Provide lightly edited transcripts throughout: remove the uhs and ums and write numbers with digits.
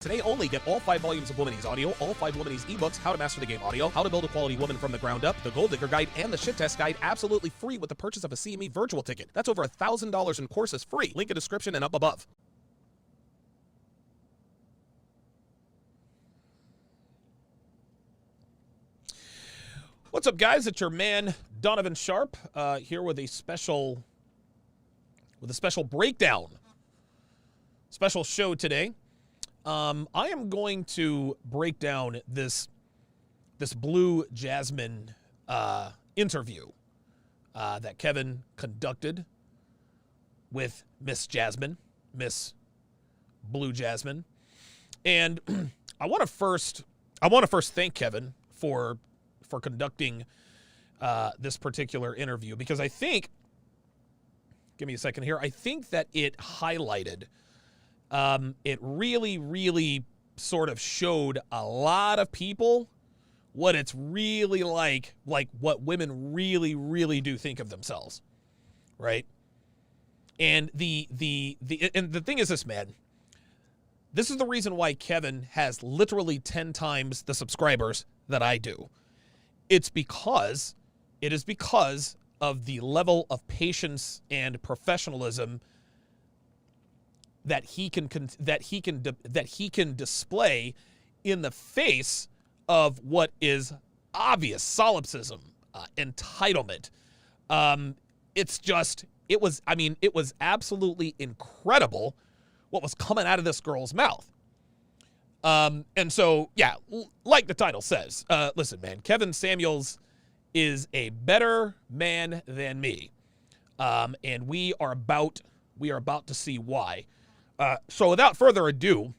Today only, get all 5 volumes of Womanese audio, all 5 Womanese ebooks, How to Master the Game audio, How to Build a Quality Woman from the Ground Up, the Gold Digger Guide, and the Shit Test Guide absolutely free with the purchase of a CME virtual ticket. That's over $1,000 in courses free. Link in description and up above. What's up, guys? It's your man Donovan Sharpe here with a special breakdown, special show today. I am going to break down this Blue Jasmine interview that Kevin conducted with Miss Jasmine, Miss Blue Jasmine, and I want to first thank Kevin for conducting this particular interview, because I think, give me a second here, I think that it highlighted. It really sort of showed a lot of people what it's really like what women really do think of themselves, right? And the thing is this, man, this is the reason why Kevin has literally 10 times the subscribers that I do. It is because of the level of patience and professionalism that he can display in the face of what is obvious solipsism, entitlement. It was absolutely incredible what was coming out of this girl's mouth. And so, yeah, like the title says, listen, man, Kevin Samuels is a better man than me. And we are about to see why. So without further ado,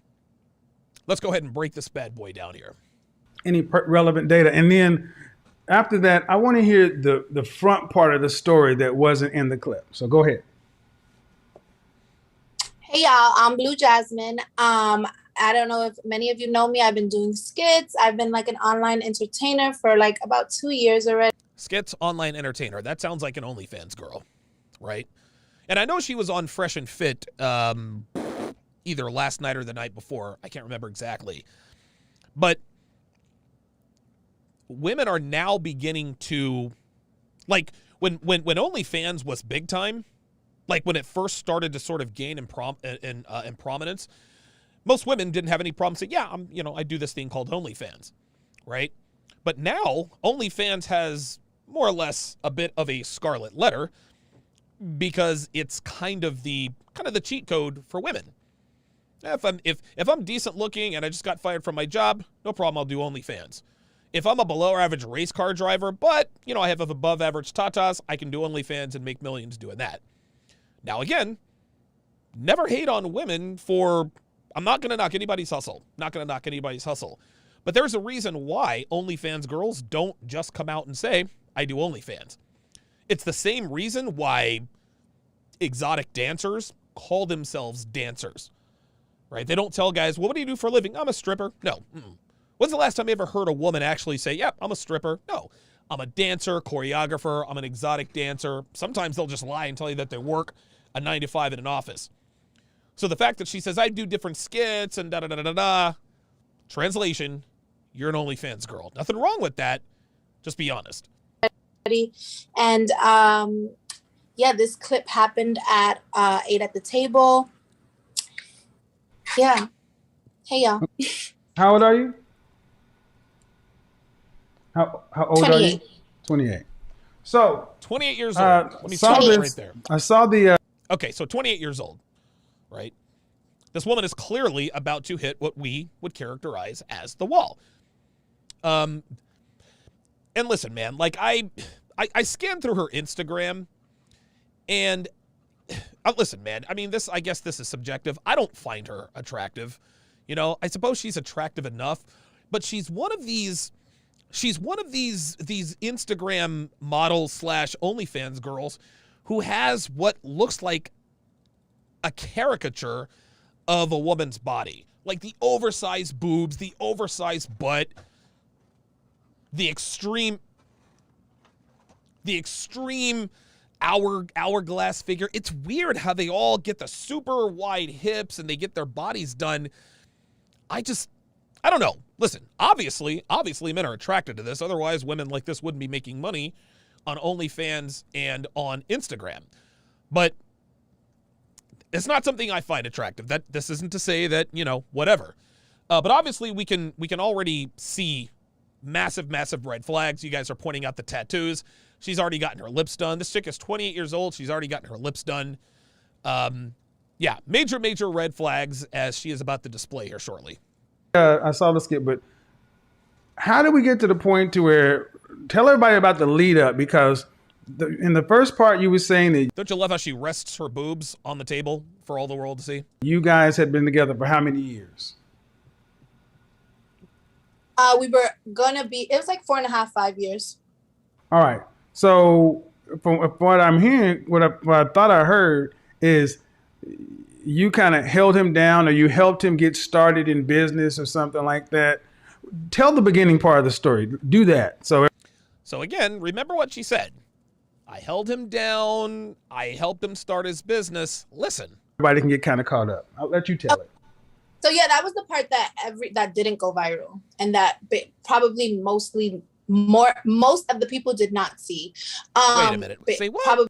let's go ahead and break this bad boy down here. Any relevant data. And then after that, I want to hear the front part of the story that wasn't in the clip. So go ahead. Hey, y'all. I'm Blue Jasmine. I don't know if many of you know me. I've been doing skits. I've been like an online entertainer for like about 2 years already. Skits, online entertainer. That sounds like an OnlyFans girl, right? And I know she was on Fresh and Fit either last night or the night before. I can't remember exactly. But women are now beginning to, like, when OnlyFans was big time, like when it first started to sort of gain in prominence, most women didn't have any problem saying, yeah, I do this thing called OnlyFans, right? But now OnlyFans has more or less a bit of a scarlet letter, because it's kind of the cheat code for women. If I'm decent looking and I just got fired from my job, no problem, I'll do OnlyFans. If I'm a below average race car driver, but I have above average tatas, I can do OnlyFans and make millions doing that. Now again, never hate on women for, I'm not gonna knock anybody's hustle. But there's a reason why OnlyFans girls don't just come out and say, I do OnlyFans. It's the same reason why exotic dancers call themselves dancers, right? They don't tell guys, well, what do you do for a living? I'm a stripper. No. When's the last time you ever heard a woman actually say, yep, I'm a stripper? No. I'm a dancer, choreographer. I'm an exotic dancer. Sometimes they'll just lie and tell you that they work a 9 to 5 in an office. So the fact that she says, I do different skits and da-da-da-da-da, translation, you're an OnlyFans girl. Nothing wrong with that. Just be honest. And yeah, this clip happened at 8 at the table. Yeah. Hey, y'all. How old are you? How old 28. are you? 28. So 28 years old. Let me saw stop this right there. I saw the Okay, so 28 years old, right? This woman is clearly about to hit what we would characterize as the wall. And listen, man, like I scanned through her Instagram, and listen, man, I mean, I guess this is subjective. I don't find her attractive. I suppose she's attractive enough, but she's one of these Instagram models / OnlyFans girls who has what looks like a caricature of a woman's body. Like the oversized boobs, the oversized butt, the extreme hourglass figure. It's weird how they all get the super wide hips and they get their bodies done. I don't know. Listen, obviously men are attracted to this. Otherwise, women like this wouldn't be making money on OnlyFans and on Instagram. But it's not something I find attractive. That this isn't to say that, whatever. But obviously we can already see massive red flags. You guys are pointing out the tattoos. She's already gotten her lips done. This chick is 28 years old. She's already gotten her lips done. Yeah, major red flags as she is about to display here shortly. I saw the skit, but how did we get to the point to where, tell everybody about the lead up, because in the first part you were saying that, don't you love how she rests her boobs on the table for all the world to see? You guys had been together for how many years? We were gonna be, it was like 4.5, 5 years. All right. So from what I'm hearing, what I thought I heard is you kind of held him down, or you helped him get started in business or something like that. Tell the beginning part of the story. Do that. So again, remember what she said. I held him down. I helped him start his business. Listen. Everybody can get kind of caught up. I'll let you tell it. So yeah, that was the part that didn't go viral, and that probably most of the people did not see. Wait a minute. Say what?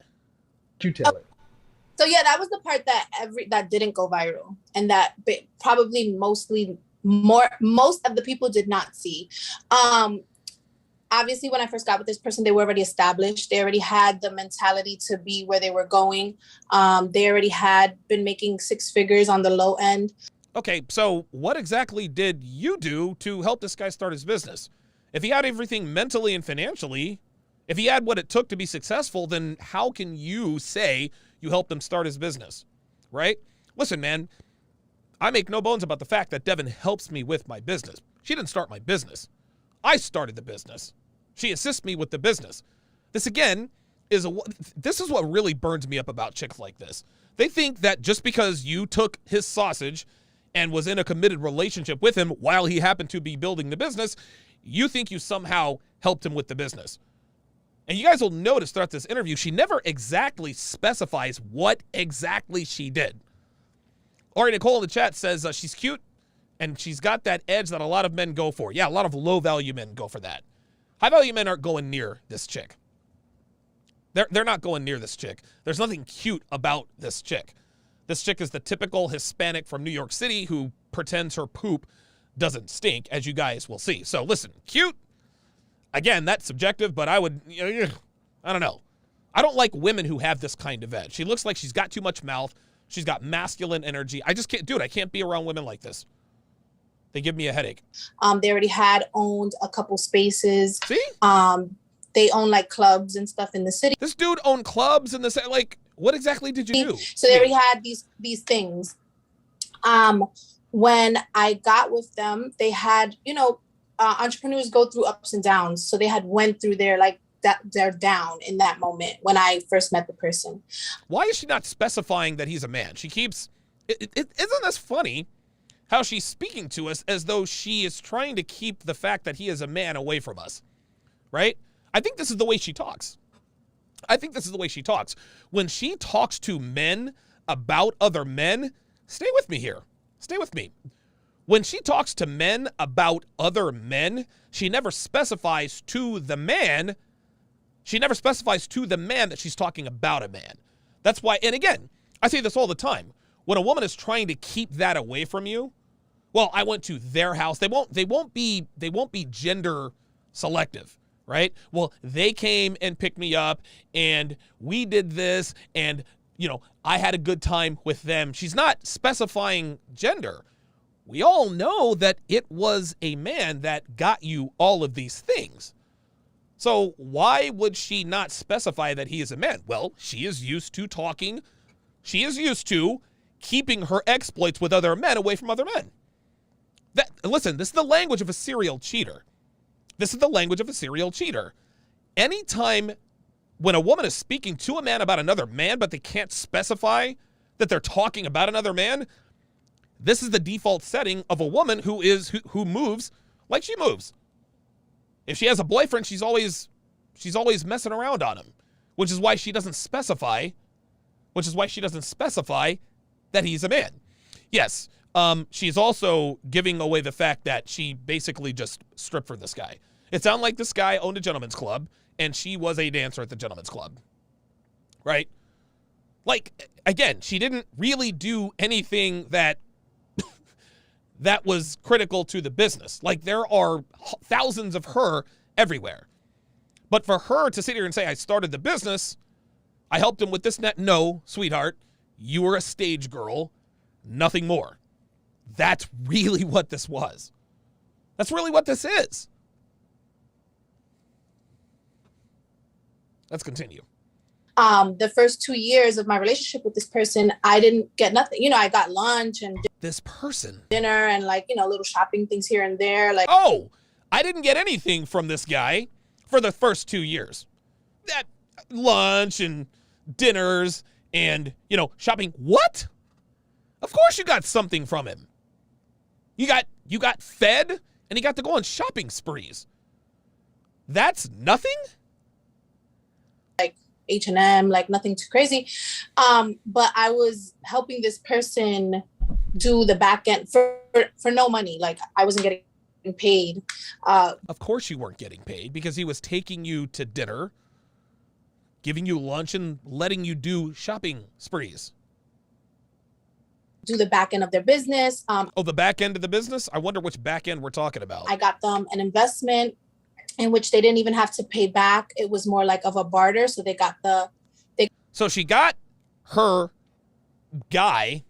You tell it. So yeah, that was the part that didn't go viral, and that probably most of the people did not see. Obviously, when I first got with this person, they were already established. They already had the mentality to be where they were going. They already had been making 6 figures on the low end. Okay, so what exactly did you do to help this guy start his business? If he had everything mentally and financially, if he had what it took to be successful, then how can you say you helped him start his business, right? Listen, man, I make no bones about the fact that Devin helps me with my business. She didn't start my business. I started the business. She assists me with the business. This, again, this is what really burns me up about chicks like this. They think that just because you took his sausage and was in a committed relationship with him while he happened to be building the business, you think you somehow helped him with the business. And you guys will notice throughout this interview, she never exactly specifies what exactly she did. Ori Nicole in the chat says she's cute and she's got that edge that a lot of men go for. Yeah, a lot of low-value men go for that. High-value men aren't going near this chick. They're not going near this chick. There's nothing cute about this chick. This chick is the typical Hispanic from New York City who pretends her poop doesn't stink, as you guys will see. So listen, cute, again, that's subjective, but I don't know. I don't like women who have this kind of edge. She looks like she's got too much mouth. She's got masculine energy. I just can't do it. I can't be around women like this. They give me a headache. They already had owned a couple spaces. See? They own like clubs and stuff in the city. This dude owned clubs in the city. Like, what exactly did you do? So they already had these things. When I got with them, they had, entrepreneurs go through ups and downs. So they had went through their they're down in that moment when I first met the person. Why is she not specifying that he's a man? She keeps, isn't this funny how she's speaking to us as though she is trying to keep the fact that he is a man away from us, right? I think this is the way she talks. When she talks to men about other men, stay with me here. Stay with me. When she talks to men about other men, she never specifies to the man that she's talking about a man. That's why, and again, I say this all the time. When a woman is trying to keep that away from you, well, I went to their house. They won't be gender selective, right? Well, they came and picked me up and we did this and, I had a good time with them. She's not specifying gender. We all know that it was a man that got you all of these things. So why would she not specify that he is a man? Well, she is used to talking. She is used to keeping her exploits with other men away from other men. Listen, this is the language of a serial cheater. Anytime when a woman is speaking to a man about another man, but they can't specify that they're talking about another man, this is the default setting of a woman who moves like she moves. If she has a boyfriend, she's always messing around on him, which is why she doesn't specify that he's a man. Yes, She's also giving away the fact that she basically just stripped for this guy. It sounded like this guy owned a gentleman's club, and she was a dancer at the gentleman's club, right? Like, again, she didn't really do anything that that was critical to the business. Like, there are thousands of her everywhere. But for her to sit here and say, I started the business, I helped him with this net. No, sweetheart, you were a stage girl, nothing more. That's really what this was. That's really what this is. Let's continue. The first 2 years of my relationship with this person, I didn't get nothing. You know, I got lunch and This person. dinner and like, you know, little shopping things here and there. Like, Oh, I didn't get anything from this guy for the first 2 years. That lunch and dinners and, you know, shopping. What? Of course you got something from him. You got fed and he got to go on shopping sprees. That's nothing? H&M, like nothing too crazy. But I was helping this person do the back end for no money. Like, I wasn't getting paid. Of course you weren't getting paid, because he was taking you to dinner, giving you lunch, and letting you do shopping sprees. Do the back end of their business. Oh, the back end of the business? I wonder which back end we're talking about. I got them an investment in which they didn't even have to pay back. It was more like of a barter. So they got So she got her guy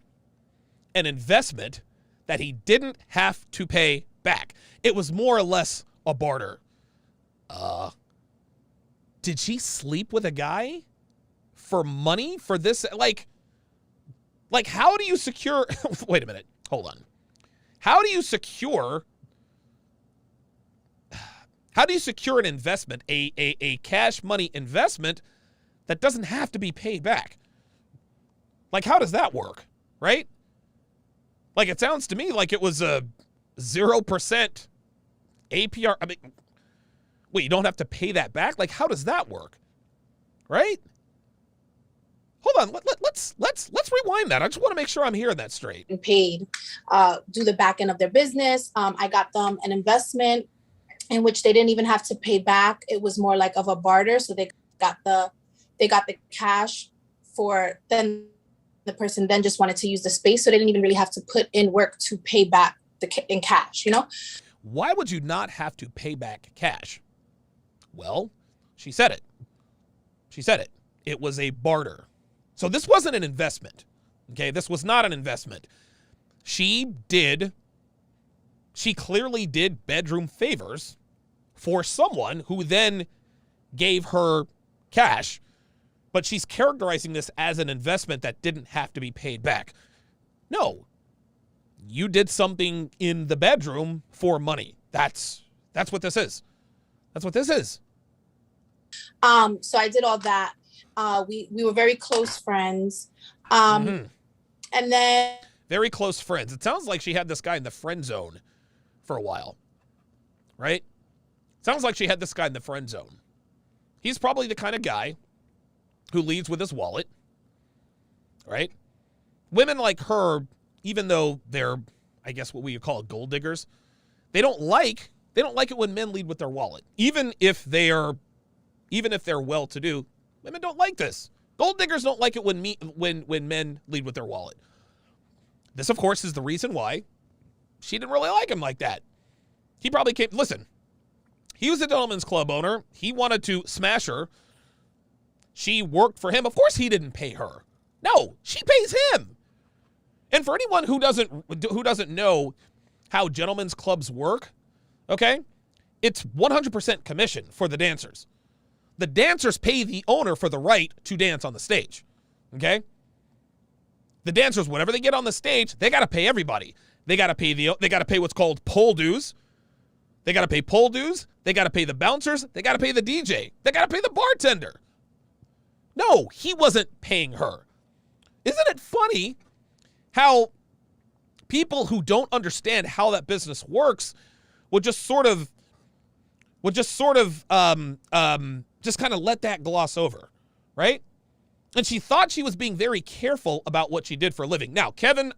an investment that he didn't have to pay back. It was more or less a barter. Did she sleep with a guy for money for this? Like how do you secure? Wait a minute. Hold on. How do you secure an investment, a cash money investment that doesn't have to be paid back? Like, how does that work, right? Like, it sounds to me like it was a 0% APR. I mean, wait, you don't have to pay that back? Like, how does that work, right? Hold on, let's rewind that. I just want to make sure I'm hearing that straight. paid, do the back end of their business. I got them an investment in which they didn't even have to pay back. It was more like of a barter. So they got the cash for, then the person then just wanted to use the space. So they didn't even really have to put in work to pay back in cash, you know? Why would you not have to pay back cash? Well, she said it. It was a barter. So this wasn't an investment. Okay, this was not an investment. She clearly did bedroom favors for someone who then gave her cash, but she's characterizing this as an investment that didn't have to be paid back. No, you did something in the bedroom for money. That's what this is. That's what this is. So I did all that. We were very close friends. And then Very close friends. It sounds like she had this guy in the friend zone for a while, right? Sounds like she had this guy in the friend zone. He's probably the kind of guy who leads with his wallet, right? Women like her, even though they're, I guess what we would call gold diggers, they don't like it when men lead with their wallet. Even if they're well-to-do, women don't like this. Gold diggers don't like it when men lead with their wallet. This, of course, is the reason why she didn't really like him like that. He probably came, listen, he was a gentleman's club owner. He wanted to smash her. She worked for him. Of course he didn't pay her. No, she pays him. And for anyone who doesn't know how gentlemen's clubs work, okay, it's 100% commission for the dancers. The dancers pay the owner for the right to dance on the stage, okay? The dancers, whenever they get on the stage, they got to pay everybody. They got to pay what's called pole dues. They got to pay pole dues. They got to pay the bouncers. They got to pay the DJ. They got to pay the bartender. No, he wasn't paying her. Isn't it funny how people who don't understand how that business works would just kind of let that gloss over, right? And she thought she was being very careful about what she did for a living. Now, Kevin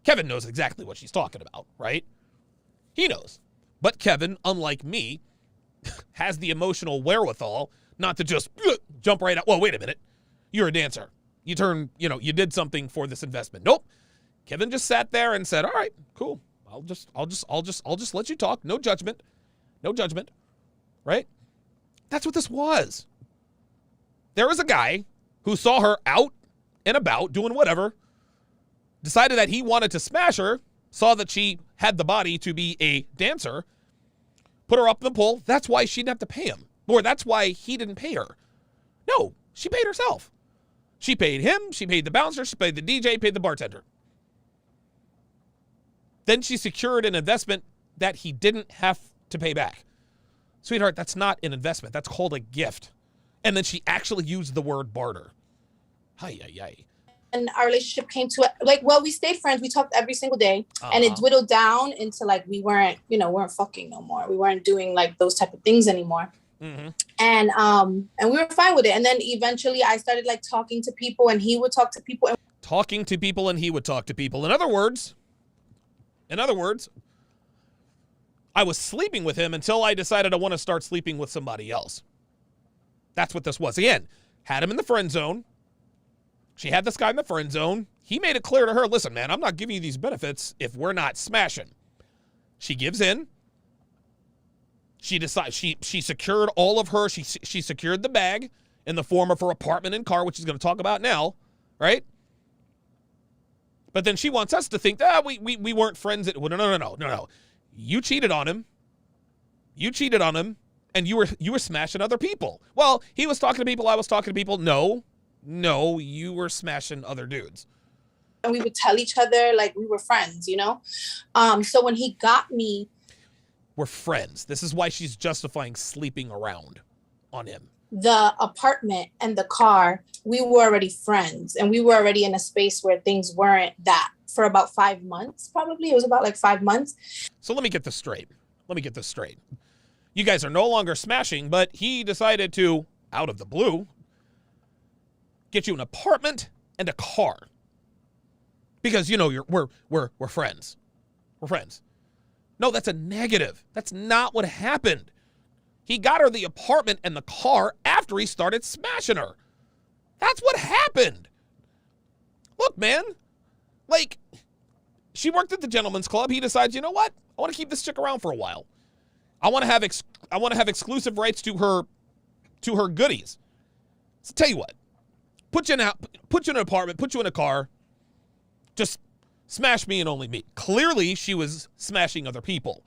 Kevin knows exactly what she's talking about, right? He knows. But Kevin, unlike me, has the emotional wherewithal not to just jump right out. Well, wait a minute. You're a dancer. You did something for this investment. Nope. Kevin just sat there and said, all right, cool. I'll just let you talk. No judgment. No judgment. Right? That's what this was. There was a guy who saw her out and about doing whatever, decided that he wanted to smash her, saw that she had the body to be a dancer, put her up in the pool. That's why she didn't have to pay him. Or that's why he didn't pay her. No, she paid herself. She paid him, she paid the bouncer, she paid the DJ, paid the bartender. Then she secured an investment that he didn't have to pay back. Sweetheart, that's not an investment. That's called a gift. And then she actually used the word barter. Hi. And our relationship came to we stayed friends. We talked every single day, and it dwindled down into we weren't fucking no more. We weren't doing those type of things anymore. Mm-hmm. And we were fine with it. And then eventually I started talking to people, and he would talk to people. Talking to people, and he would talk to people. In other words, I was sleeping with him until I decided I want to start sleeping with somebody else. That's what this was. Again, had him in the friend zone. She had this guy in the friend zone. He made it clear to her, listen, man, I'm not giving you these benefits if we're not smashing. She gives in. She decides she secured all of her. She secured the bag in the form of her apartment and car, which she's going to talk about now, right? But then she wants us to think that we weren't friends. No. You cheated on him. And you were smashing other people. Well, he was talking to people. I was talking to people. No, you were smashing other dudes. And we would tell each other we were friends, So when he got me. We're friends. This is why she's justifying sleeping around on him. The apartment and the car, we were already friends. And we were already in a space where things weren't that for about 5 months, probably. It was about 5 months. So let me get this straight. You guys are no longer smashing, but he decided to, out of the blue, get you an apartment and a car. Because, we're friends. We're friends. No, that's a negative. That's not what happened. He got her the apartment and the car after he started smashing her. That's what happened. Look, man, she worked at the gentleman's club. He decides, you know what? I want to keep this chick around for a while. I want to have exclusive rights to her goodies. So tell you what, put you in an apartment, put you in a car, just smash me and only me. Clearly, she was smashing other people.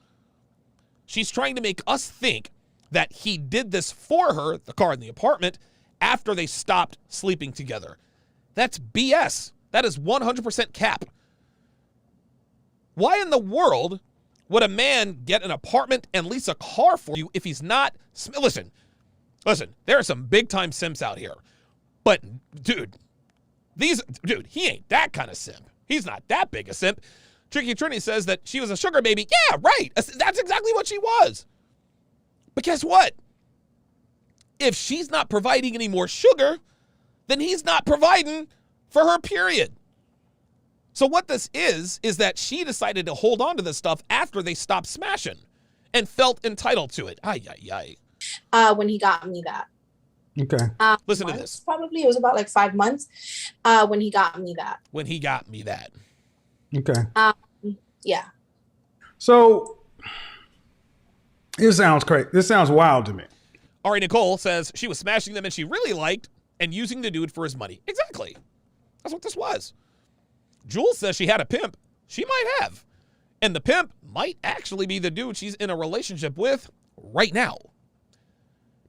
She's trying to make us think that he did this for her, the car and the apartment, after they stopped sleeping together. That's BS. That is 100% cap. Why in the world would a man get an apartment and lease a car for you if he's not? Listen, there are some big-time simps out here. But, dude, he ain't that kind of simp. He's not that big a simp. Tricky Trini says that she was a sugar baby. Yeah, right. That's exactly what she was. But guess what? If she's not providing any more sugar, then he's not providing for her, period. So what this is that she decided to hold on to this stuff after they stopped smashing and felt entitled to it. When he got me that. Okay. Listen to this. Probably it was about 5 months when he got me that. Okay. Yeah. So this sounds crazy. This sounds wild to me. Ari Nicole says she was smashing them and she really liked and using the dude for his money. Exactly. That's what this was. Jules says she had a pimp. She might have. And the pimp might actually be the dude she's in a relationship with right now.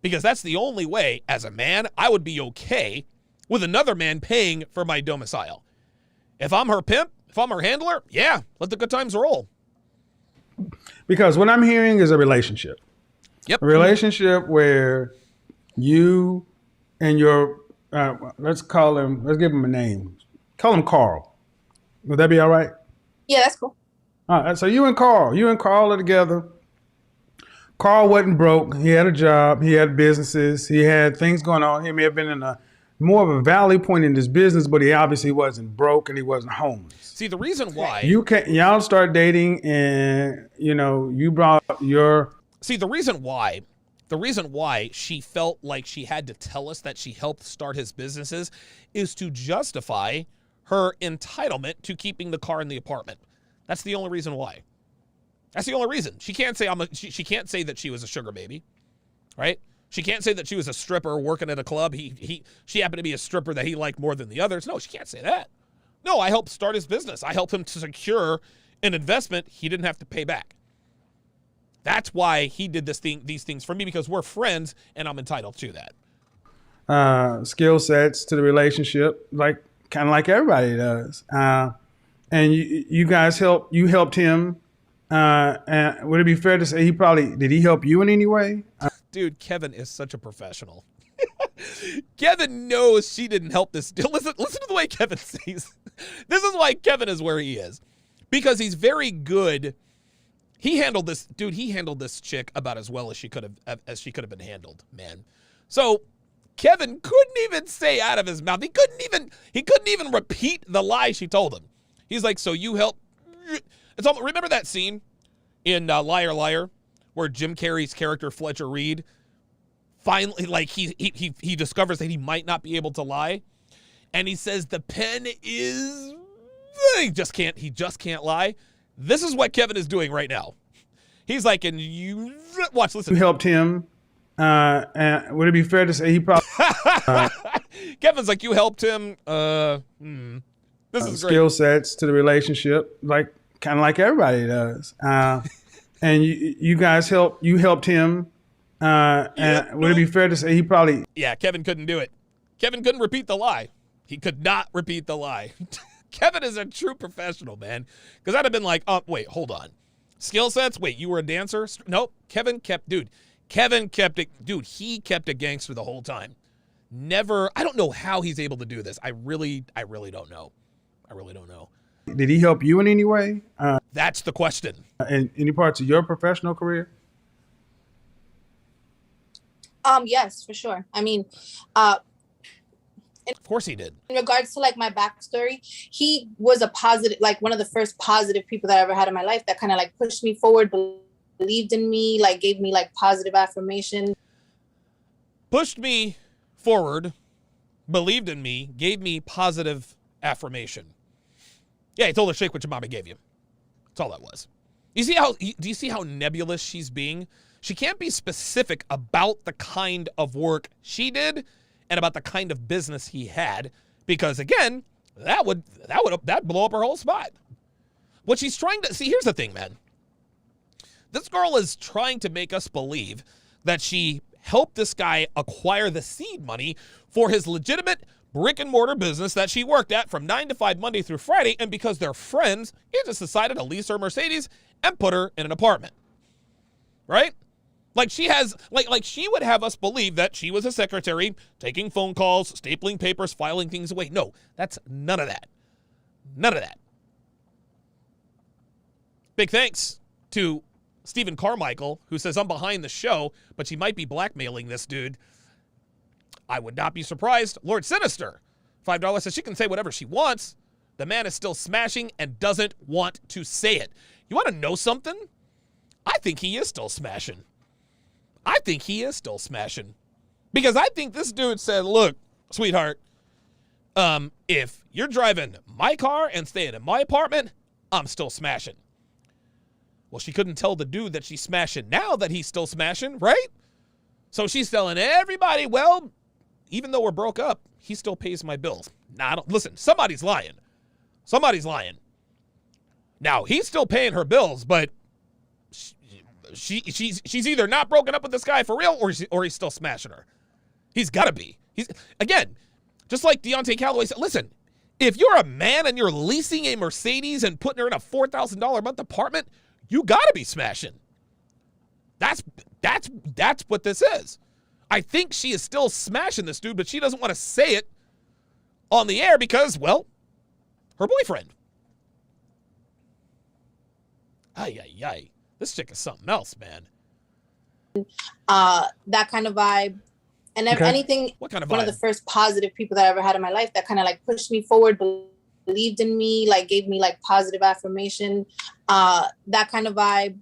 Because that's the only way, as a man, I would be okay with another man paying for my domicile. If I'm her pimp, if I'm her handler, yeah, let the good times roll. Because what I'm hearing is a relationship. Yep. A relationship where you and your, let's give him a name. Call him Carl. Would that be all right? Yeah, that's cool. All right, so you and Carl are together. Carl wasn't broke. He had a job. He had businesses. He had things going on. He may have been in a more of a valley point in his business, but he obviously wasn't broke and he wasn't homeless. See, the reason why Y'all start dating, and you brought your. See, the reason why she felt like she had to tell us that she helped start his businesses is to justify her entitlement to keeping the car in the apartment. That's the only reason why. That's the only reason. She can't say she can't say that she was a sugar baby, right? She can't say that she was a stripper working at a club. She happened to be a stripper that he liked more than the others. No, she can't say that. No, I helped start his business. I helped him to secure an investment he didn't have to pay back. That's why he did these things for me, because we're friends and I'm entitled to that. Skill sets to the relationship, kind of like everybody does. And you guys helped him. And would it be fair to say did he help you in any way? Dude, Kevin is such a professional. Kevin knows she didn't help this. Listen to the way Kevin says. This is why Kevin is where he is, because he's very good. He handled this chick about as well as she could have been handled, man. So Kevin couldn't even say out of his mouth. He couldn't even repeat the lie she told him. He's like, so you help. Remember that scene in Liar Liar where Jim Carrey's character Fletcher Reed finally, like, he discovers that he might not be able to lie, and he says the pen is, he just can't lie. This is what Kevin is doing right now. He's like, and you watch, listen. You helped him. And would it be fair to say he probably Kevin's like, you helped him. This is great. Skill sets to the relationship, kind of like everybody does. And you guys helped him. And would it be fair to say he probably. Yeah, Kevin couldn't do it. Kevin couldn't repeat the lie. He could not repeat the lie. Kevin is a true professional, man. Because I'd have been like, oh, wait, hold on. Skill sets? Wait, you were a dancer? Nope. Kevin kept it. Dude, he kept it gangster the whole time. Never. I don't know how he's able to do this. I really don't know. Did he help you in any way? That's the question. In any parts of your professional career? Yes, for sure. I mean, of course he did. in regards to my backstory, he was a positive, one of the first positive people that I ever had in my life that kind of pushed me forward, believed in me, gave me positive affirmation. Pushed me forward, believed in me, gave me positive affirmation. Yeah, he told her, shake what your mama gave you. That's all that was. Do you see how nebulous she's being? She can't be specific about the kind of work she did and about the kind of business he had, because again, that would blow up her whole spot. What she's trying to see, here's the thing, man. This girl is trying to make us believe that she helped this guy acquire the seed money for his legitimate brick and mortar business that she worked at from 9 to 5 Monday through Friday, and because they're friends, he just decided to lease her Mercedes and put her in an apartment. Right? She would have us believe that she was a secretary, taking phone calls, stapling papers, filing things away. No, that's none of that. None of that. Big thanks to Stephen Carmichael, who says, I'm behind the show, but she might be blackmailing this dude. I would not be surprised. Lord Sinister, $5 says she can say whatever she wants. The man is still smashing and doesn't want to say it. You want to know something? I think he is still smashing. Because I think this dude said, look, sweetheart, if you're driving my car and staying in my apartment, I'm still smashing. Well, she couldn't tell the dude that she's smashing now that he's still smashing, right? So she's telling everybody, well, even though we're broke up, he still pays my bills. Listen, somebody's lying. Now, he's still paying her bills, but she's either not broken up with this guy for real or he's still smashing her. He's got to be. Again, just like Deontay Callaway said, listen, if you're a man and you're leasing a Mercedes and putting her in a $4,000 a month apartment, you got to be smashing. That's what this is. I think she is still smashing this dude, but she doesn't want to say it on the air because, well, her boyfriend. Ay. This chick is something else, man. That kind of vibe. And Okay. anything, What kind of one of vibe? the first positive people that I ever had in my life that kind of like pushed me forward, believed in me, like gave me like positive affirmation, that kind of vibe.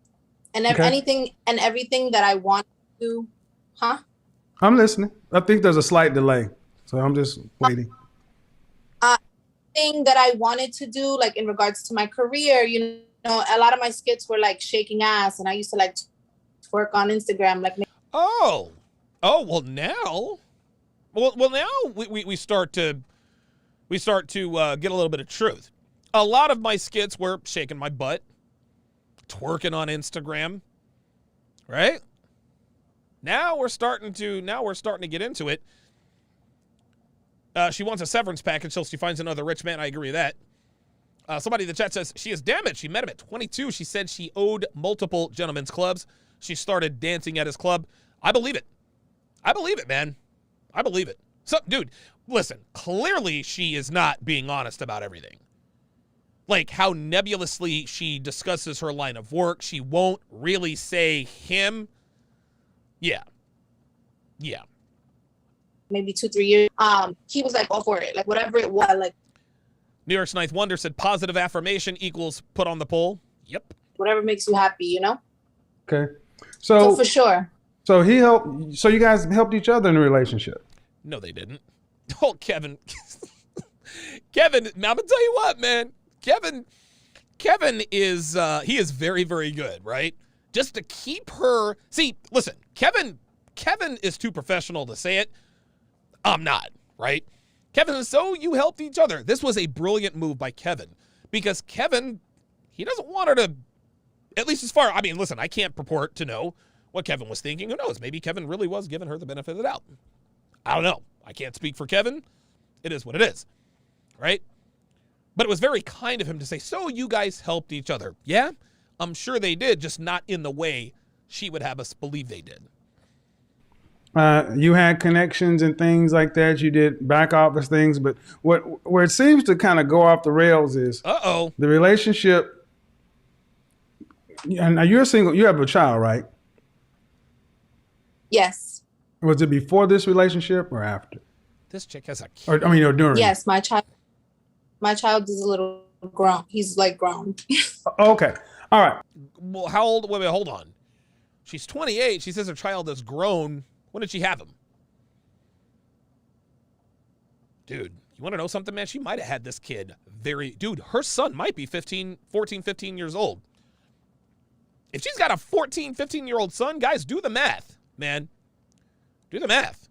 And Okay. anything and everything that I want to do. Huh? I'm listening. I think there's a slight delay, so I'm just waiting. Thing that I wanted to do, like in regards to my career, you know, a lot of my skits were like shaking ass, and I used to like twerk on Instagram, like. Oh, well now, now we start to get a little bit of truth. A lot of my skits were shaking my butt, twerking on Instagram, right? Now we're starting to get into it. She wants a severance package till she finds another rich man. I agree with that. Somebody in the chat says she is damaged. She met him at 22. She said she owed multiple gentlemen's clubs. She started dancing at his club. I believe it. I believe it, man. I believe it. So, dude, listen, clearly she is not being honest about everything. Like how nebulously she discusses her line of work. She won't really say him. Yeah. Yeah. Maybe 2-3 years. He was like all for it, like whatever it was, like. New York's Ninth Wonder said positive affirmation equals put on the poll. Yep. Whatever makes you happy, you know. Okay. So for sure. So he helped. So you guys helped each other in a relationship. No, they didn't. Oh, Kevin. Kevin, I'm gonna tell you what, man. Kevin is he is very, very good, right? Just to keep her. See, listen, Kevin is too professional to say it. I'm not, right? Kevin, so you helped each other. This was a brilliant move by Kevin because Kevin, he doesn't want her to, at least as far, I mean, listen, I can't purport to know what Kevin was thinking. Who knows? Maybe Kevin really was giving her the benefit of the doubt. I don't know. I can't speak for Kevin. It is what it is, right? But it was very kind of him to say, so you guys helped each other. Yeah, I'm sure they did, just not in the way she would have us believe they did. You had connections and things like that. You did back office things, but where it seems to kind of go off the rails is the relationship. And now you're single. You have a child, right? Yes. Was it before this relationship or after? This chick has a kid. Or during. Yes, my child is a little grown. He's like grown. Okay. All right. Well, how old? Wait, hold on. She's 28. She says her child is grown. When did she have him? Dude, you want to know something, man? She might have had this kid dude, her son might be 14, 15 years old. If she's got a 14, 15-year-old son, guys, do the math, man. Do the math.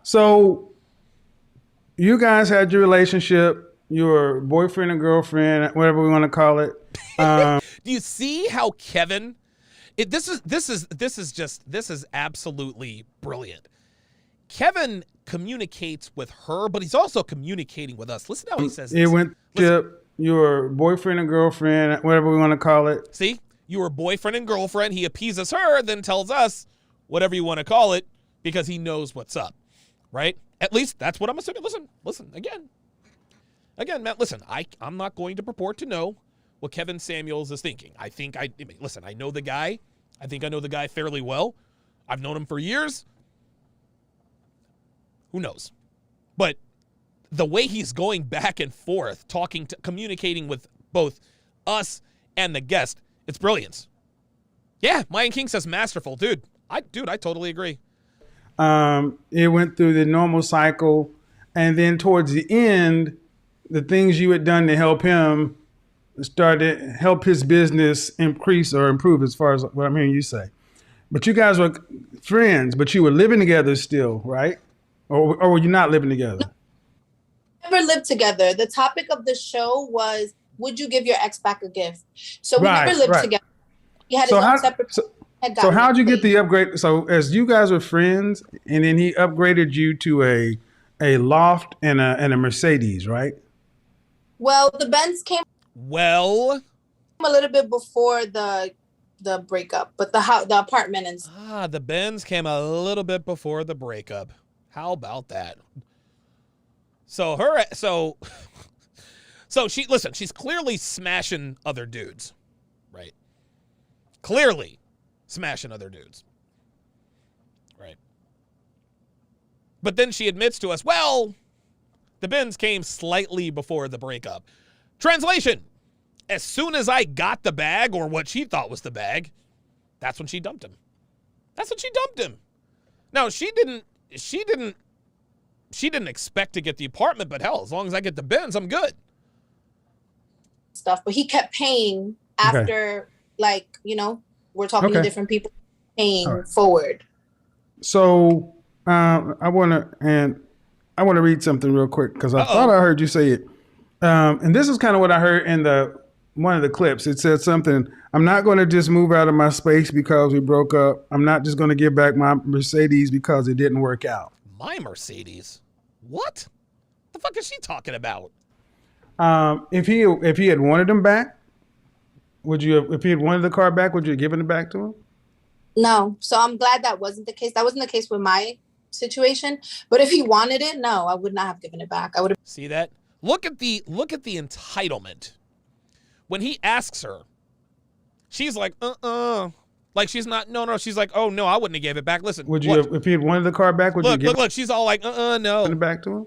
So you guys had your relationship, your boyfriend and girlfriend, whatever we want to call it. Do you see how Kevin... This is absolutely brilliant. Kevin communicates with her, but he's also communicating with us. Listen how he says this. It went to your boyfriend and girlfriend, whatever we want to call it. See, your boyfriend and girlfriend. He appeases her, then tells us whatever you want to call it because he knows what's up, right? At least that's what I'm assuming. Listen again, Matt. Listen, I'm not going to purport to know what Kevin Samuels is thinking. I know the guy. I think I know the guy fairly well. I've known him for years. Who knows? But the way he's going back and forth, communicating with both us and the guest, it's brilliant. Yeah, Mayan King says masterful. Dude, I totally agree. It went through the normal cycle. And then towards the end, the things you had done to help him started help his business increase or improve, as far as what I'm hearing you say. But you guys were friends, but you were living together still, right? Or were you not living together? Never lived together. The topic of the show was, would you give your ex back a gift? So we never lived together. He had his own separate. So how'd you get the upgrade? So as you guys were friends, and then he upgraded you to a loft and a Mercedes, right? Well, the Benz came a little bit before the breakup, but the apartment and the Benz came a little bit before the breakup. How about that? So she's clearly smashing other dudes, right? Clearly smashing other dudes. But then she admits to us, well, the bins came slightly before the breakup. Translation, as soon as I got the bag, or what she thought was the bag, that's when she dumped him. That's when she dumped him. Now, she didn't expect to get the apartment, but hell, as long as I get the bins, I'm good. Stuff, but he kept paying after, like, you know, we're talking to different people, paying forward. So I want to read something real quick because I thought I heard you say it. And this is kind of what I heard in one of the clips. It said something, I'm not going to just move out of my space because we broke up. I'm not just going to give back my Mercedes because it didn't work out. My Mercedes? What? The fuck is she talking about? If he had wanted them back, if he had wanted the car back, would you have given it back to him? No. So I'm glad that wasn't the case. That wasn't the case with my situation. But if he wanted it, no, I would not have given it back. I would have. See that? Look at the entitlement. When he asks her, she's like, like she's not, no. She's like, oh no, I wouldn't have gave it back. Listen, would you have, if he had wanted the car back, would you give look, she's all like, no. It back to him?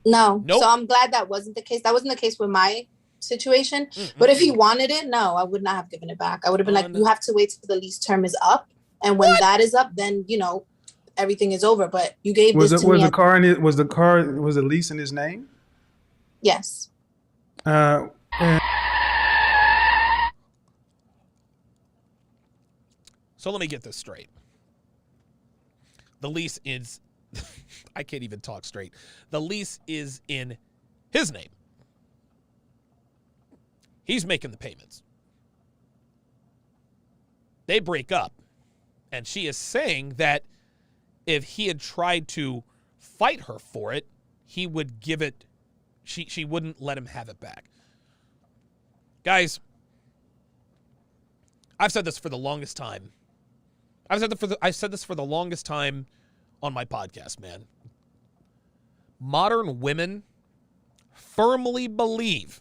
No. Nope. So I'm glad that wasn't the case. That wasn't the case with my situation. But if he wanted it, no, I would not have given it back. I would have been like, you have to wait till the lease term is up. And when that is up, then, you know, everything is over. But you gave this to me. Was the lease in his name? Yes. So let me get this straight. The lease is, I can't even talk straight. The lease is in his name. He's making the payments. They break up, and she is saying that if he had tried to fight her for it, he would give it, she wouldn't let him have it back. Guys, I've said this for the longest time. I've said this for the longest time on my podcast, man. Modern women firmly believe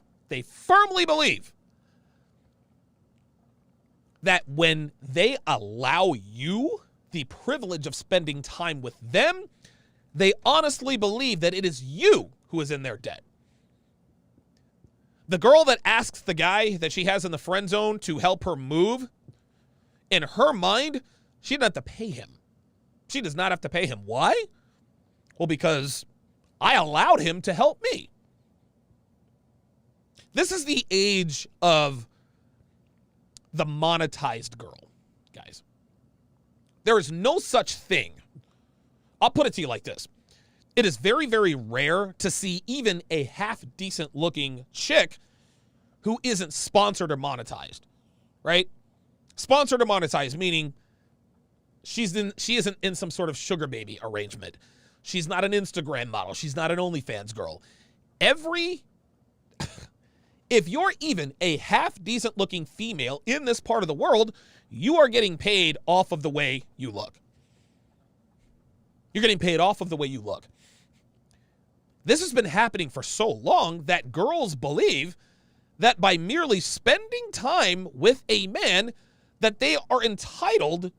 that when they allow you the privilege of spending time with them, they honestly believe that it is you who is in their debt. The girl that asks the guy that she has in the friend zone to help her move, in her mind, she doesn't have to pay him. She does not have to pay him. Why? Well, because I allowed him to help me. This is the age of the monetized girl, guys. There is no such thing. I'll put it to you like this. It is very, very rare to see even a half-decent looking chick who isn't sponsored or monetized, right? Sponsored or monetized, meaning she isn't in some sort of sugar baby arrangement. She's not an Instagram model. She's not an OnlyFans girl. If you're even a half-decent looking female in this part of the world, you are getting paid off of the way you look. You're getting paid off of the way you look. This has been happening for so long that girls believe that by merely spending time with a man, that they are entitled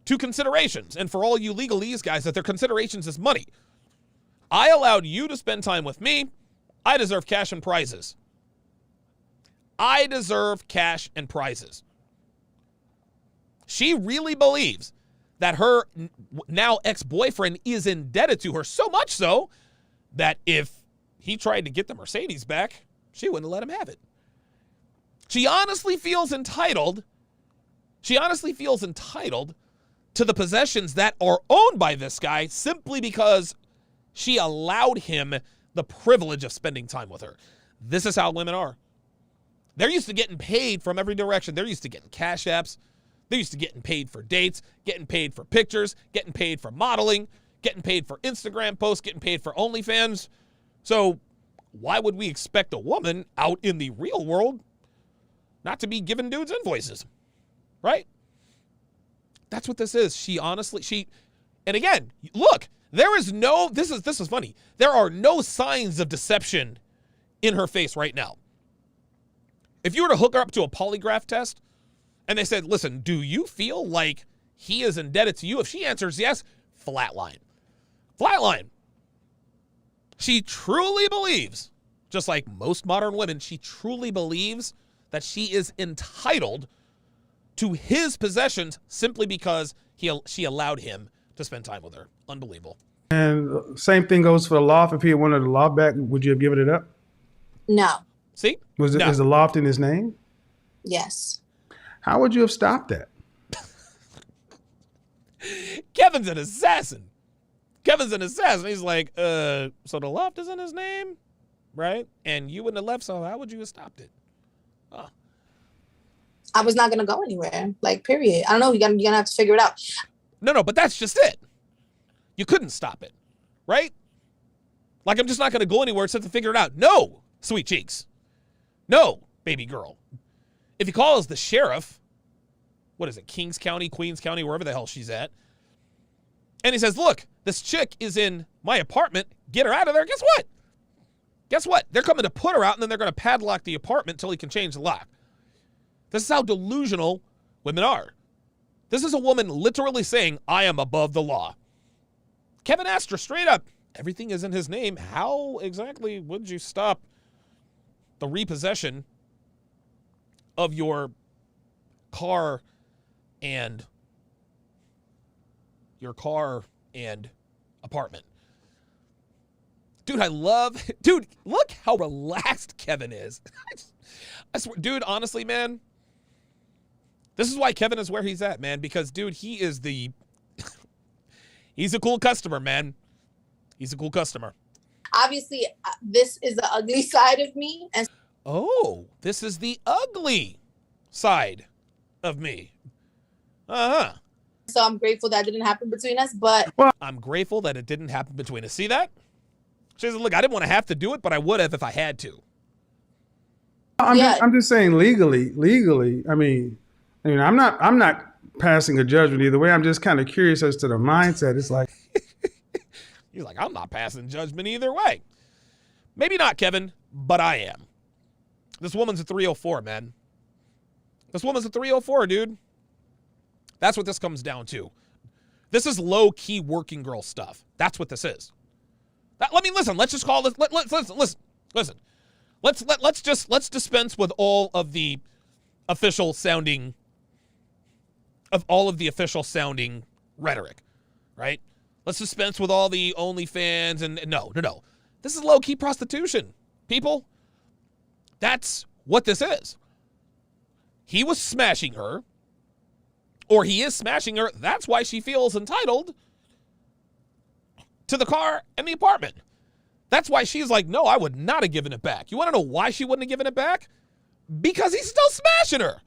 to considerations. And for all you legalese guys, that their considerations is money. I allowed you to spend time with me. I deserve cash and prizes. I deserve cash and prizes. She really believes that her now ex-boyfriend is indebted to her, so much so that if he tried to get the Mercedes back, she wouldn't let him have it. She honestly feels entitled. She honestly feels entitled to the possessions that are owned by this guy simply because she allowed him the privilege of spending time with her. This is how women are. They're used to getting paid from every direction. They're used to getting cash apps. They're used to getting paid for dates, getting paid for pictures, getting paid for modeling, getting paid for Instagram posts, getting paid for OnlyFans. So why would we expect a woman out in the real world not to be giving dudes invoices? Right? That's what this is. And again, look, this is funny. There are no signs of deception in her face right now. If you were to hook her up to a polygraph test and they said, listen, do you feel like he is indebted to you? If she answers yes, flatline. Flatline. She truly believes, just like most modern women, she truly believes that she is entitled to his possessions simply because she allowed him to spend time with her. Unbelievable. And same thing goes for the loft. If he had wanted the loft back, would you have given it up? No. See? Is the loft in his name? Yes. How would you have stopped that? Kevin's an assassin. He's like, so the loft is in his name, right? And you wouldn't have left, so how would you have stopped it? I was not going to go anywhere. Like, period. I don't know. You're going to have to figure it out. No, but that's just it. You couldn't stop it, right? Like, I'm just not going to go anywhere except to figure it out. No, sweet cheeks. No, baby girl. If he calls the sheriff, what is it, Kings County, Queens County, wherever the hell she's at, and he says, look, this chick is in my apartment. Get her out of there. Guess what? They're coming to put her out, and then they're going to padlock the apartment until he can change the lock. This is how delusional women are. This is a woman literally saying, I am above the law. Kevin asked her straight up, everything is in his name. How exactly would you stop the repossession of your car and apartment? Dude, look how relaxed Kevin is. I swear, dude, honestly, man, this is why Kevin is where he's at, man, because, dude, he's a cool customer, man. He's a cool customer. Obviously, this is the ugly side of me. And this is the ugly side of me. Uh-huh. So I'm grateful that didn't happen between us, but... I'm grateful that it didn't happen between us. See that? She said, look, I didn't want to have to do it, but I would have if I had to. I'm just saying legally, I mean, I'm not passing a judgment either way. I'm just kind of curious as to the mindset. It's like... He's like, I'm not passing judgment either way. Maybe not, Kevin, but I am. This woman's a 304, man. This woman's a 304, dude. That's what this comes down to. This is low-key working girl stuff. That's what this is. Listen. Let's just call this. Listen. Let's dispense with all of the official sounding rhetoric, right? Let's dispense with all the OnlyFans and no. This is low-key prostitution, people. That's what this is. He was smashing her, or he is smashing her. That's why she feels entitled to the car and the apartment. That's why she's like, no, I would not have given it back. You want to know why she wouldn't have given it back? Because he's still smashing her.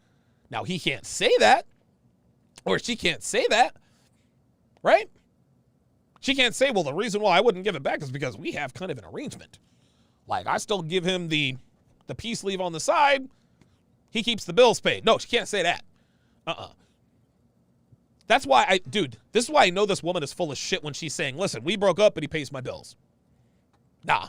Now, he can't say that, or she can't say that, right? She can't say, well, the reason why I wouldn't give it back is because we have kind of an arrangement. Like, I still give him the peace leave on the side. He keeps the bills paid. No, she can't say that. That's why this is why I know this woman is full of shit when she's saying, listen, we broke up, but he pays my bills. Nah,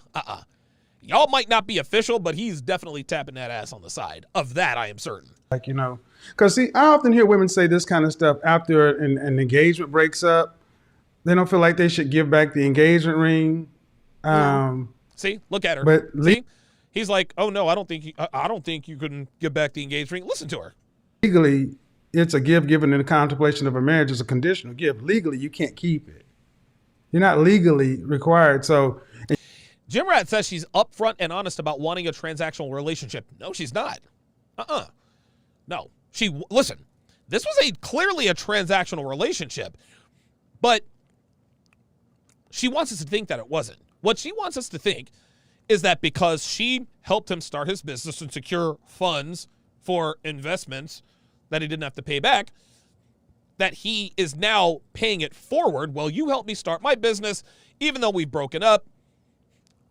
Y'all might not be official, but he's definitely tapping that ass on the side. Of that, I am certain. Like, because see, I often hear women say this kind of stuff after an engagement breaks up. They don't feel like they should give back the engagement ring. See, look at her. But see, he's like, oh no, I don't think you can give back the engagement ring. Listen to her. Legally, it's a gift given in the contemplation of a marriage. It's a conditional gift. Legally, you can't keep it. You're not legally required. So, Jim Rat says she's upfront and honest about wanting a transactional relationship. No, she's not. No. Listen, this was clearly a transactional relationship, but she wants us to think that it wasn't. What she wants us to think is that because she helped him start his business and secure funds for investments that he didn't have to pay back, that he is now paying it forward. Well, you helped me start my business. Even though we've broken up,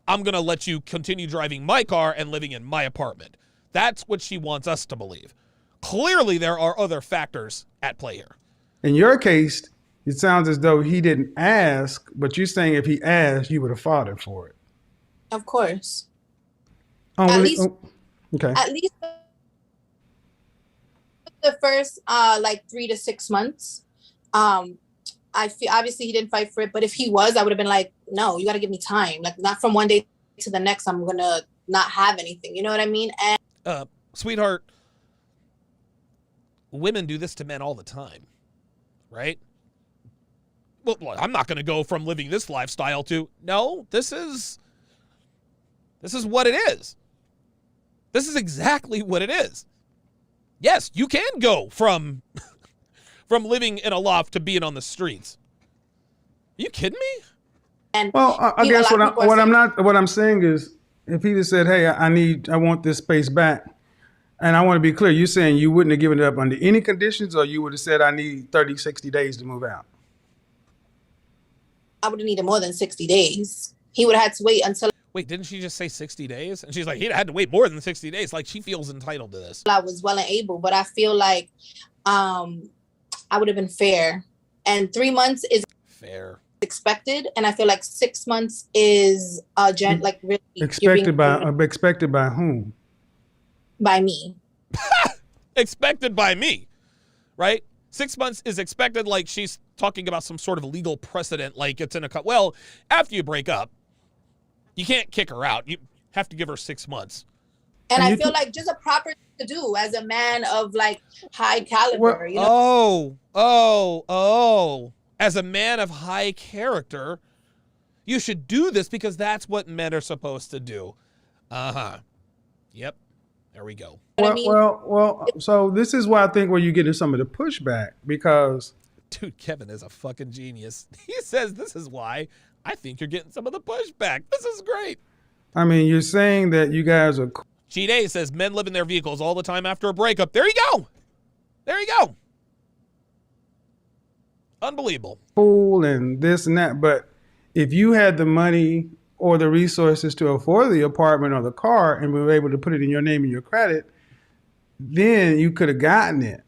I'm going to let you continue driving my car and living in my apartment. That's what she wants us to believe. Clearly, there are other factors at play here. In your case, it sounds as though he didn't ask, but you're saying if he asked, you would have fought him for it. Of course. Okay. At least the first 3 to 6 months, I feel obviously he didn't fight for it, but if he was, I would have been like, no, you got to give me time. Like, not from one day to the next, I'm going to not have anything. You know what I mean? And sweetheart, women do this to men all the time, right? Well, I'm not going to go from living this lifestyle to, no, this is what it is. This is exactly what it is. Yes, you can go from living in a loft to being on the streets. Are you kidding me? And Well, I guess what I'm saying is, if he just said, "Hey, I want this space back," and I want to be clear, you're saying you wouldn't have given it up under any conditions, or you would have said, "I need 30, 60 days to move out." I would have needed more than 60 days. He would have had to wait until Wait, didn't she just say 60 days? And she's like, he'd had to wait more than 60 days. Like, she feels entitled to this. I was well and able, but I feel like I would have been fair. And 3 months is fair, expected, and I feel like 6 months is like really expected by whom? By me. Expected by me, right? 6 months is expected, like she's talking about some sort of legal precedent, like it's in a cut. Well, after you break up, you can't kick her out. You have to give her 6 months. And I feel like just a proper thing to do as a man of like high caliber. You know? Oh. As a man of high character, you should do this because that's what men are supposed to do. Yep. There we go. Well, so this is why I think where you get into some of the pushback, because dude, Kevin is a fucking genius. He says this is why I think you're getting some of the pushback. This is great. I mean, you're saying that you guys are Cheat A says men live in their vehicles all the time after a breakup. There you go. There you go. Unbelievable. cool and this and that, but if you had the money or the resources to afford the apartment or the car and were able to put it in your name and your credit, then you could have gotten it.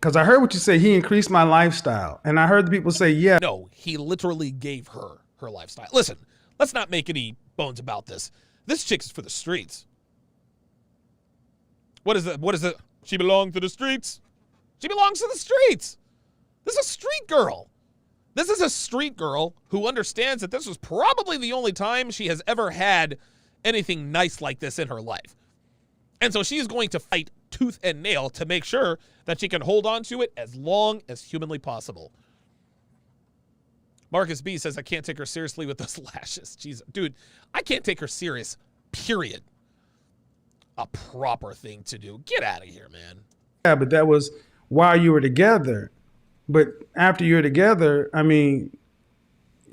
Because I heard what you say, he increased my lifestyle. And I heard the people say, yeah. No, he literally gave her lifestyle. Listen, let's not make any bones about this. This chick is for the streets. What is it? She belongs to the streets. She belongs to the streets. This is a street girl. This is a street girl who understands that this was probably the only time she has ever had anything nice like this in her life. And so she's going to fight tooth and nail to make sure that she can hold on to it as long as humanly possible. Marcus B says, I can't take her seriously with those lashes. Jeez, dude, I can't take her serious, period. A proper thing to do. Get out of here, man. Yeah, but that was while you were together. But after you're together, I mean,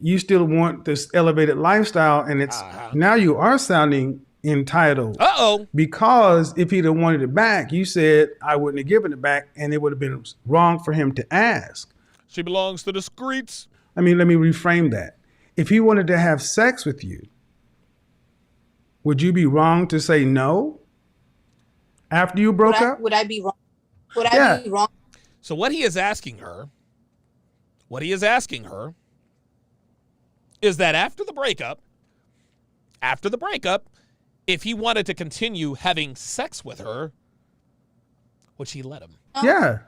you still want this elevated lifestyle, and it's now you are sounding entitled. Uh-oh. Because if he'd have wanted it back, you said I wouldn't have given it back, and it would have been wrong for him to ask. She belongs to the streets. I mean, let me reframe that. If he wanted to have sex with you, would you be wrong to say no after you broke up? Would I be wrong? Would I be wrong? So what he is asking her is that after the breakup, if he wanted to continue having sex with her, would she let him? Yeah.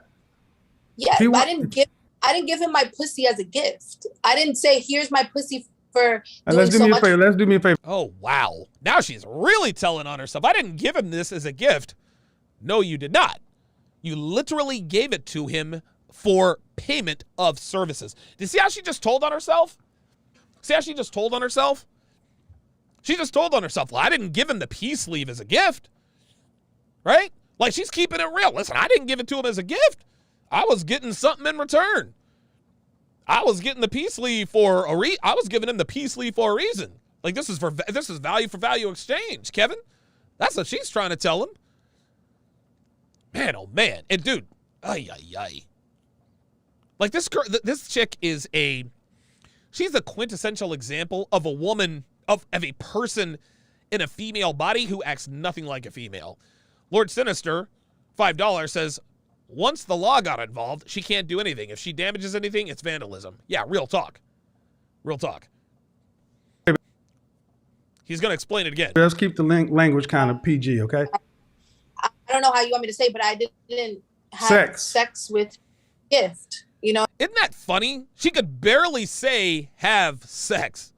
Yeah, I didn't give him my pussy as a gift. I didn't say, here's my pussy for doing let's do so me much. a favor. Let's do me a favor. Oh, wow. Now she's really telling on herself. I didn't give him this as a gift. No, you did not. You literally gave it to him for payment of services. Do you see how she just told on herself? See how she just told on herself? She just told on herself, well, I didn't give him the peace sleeve as a gift. Right? Like, she's keeping it real. Listen, I didn't give it to him as a gift. I was getting something in return. I was getting the peace sleeve for I was giving him the peace sleeve for a reason. Like, this is value for value exchange, Kevin. That's what she's trying to tell him. Man, oh man. And dude, ay. Like, this girl, this chick is she's a quintessential example of a woman, of a person in a female body who acts nothing like a female. Lord Sinister, $5, says, once the law got involved, she can't do anything. If she damages anything, it's vandalism. Yeah, real talk. Real talk. He's going to explain it again. Let's keep the language kind of PG, okay? I don't know how you want me to say, but I didn't have sex with gift. You know, Isn't that funny? She could barely say have sex.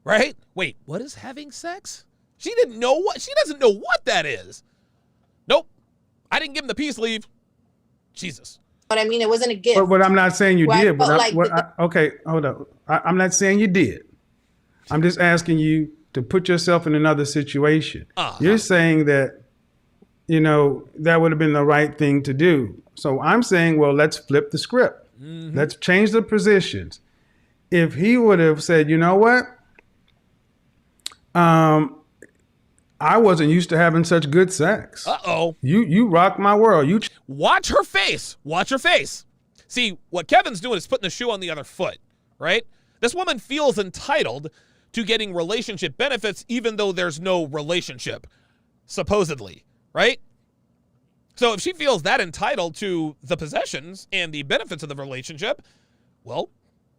Right? Wait, what is having sex? She doesn't know what that is. Nope. I didn't give him the peace leave. Jesus. what I mean? It wasn't a gift. But I'm not saying you Right, did. But but like okay, hold up. I'm not saying you did. I'm just asking you to put yourself in another situation. You're saying that, that would have been the right thing to do. So I'm saying, well, let's flip the script. Mm-hmm. Let's change the positions. If he would have said, you know what? I wasn't used to having such good sex. Uh-oh. You rocked my world. Watch her face. Watch her face. See, what Kevin's doing is putting the shoe on the other foot, right? This woman feels entitled to getting relationship benefits even though there's no relationship, supposedly, right? So if she feels that entitled to the possessions and the benefits of the relationship, well,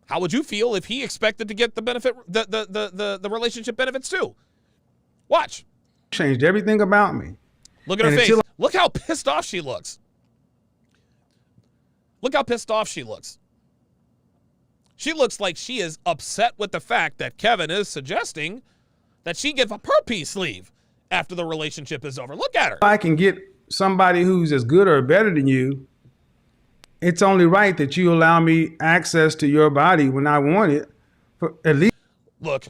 how would you feel if he expected to get the benefit, the relationship benefits too? Watch. Changed everything about me. Look at her face. Look how pissed off she looks. Look how pissed off she looks. She looks like she is upset with the fact that Kevin is suggesting that she give up her peace leave after the relationship is over. Look at her. If I can get somebody who's as good or better than you, it's only right that you allow me access to your body when I want it. For at least. Look,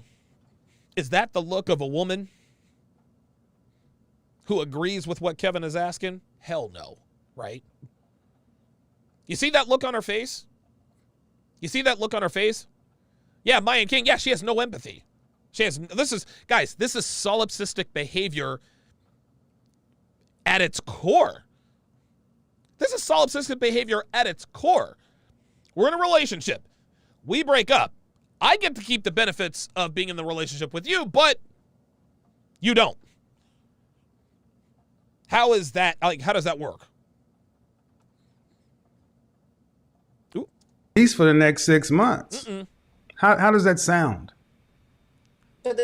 is that the look of a woman who agrees with what Kevin is asking? Hell no, right? You see that look on her face? You see that look on her face? Yeah, Mayan King, yeah, she has no empathy. This is solipsistic behavior at its core. This is solipsistic behavior at its core. We're in a relationship. We break up. I get to keep the benefits of being in the relationship with you, but you don't. How is that, how does that work? Ooh. At least for the next 6 months. How does that sound? But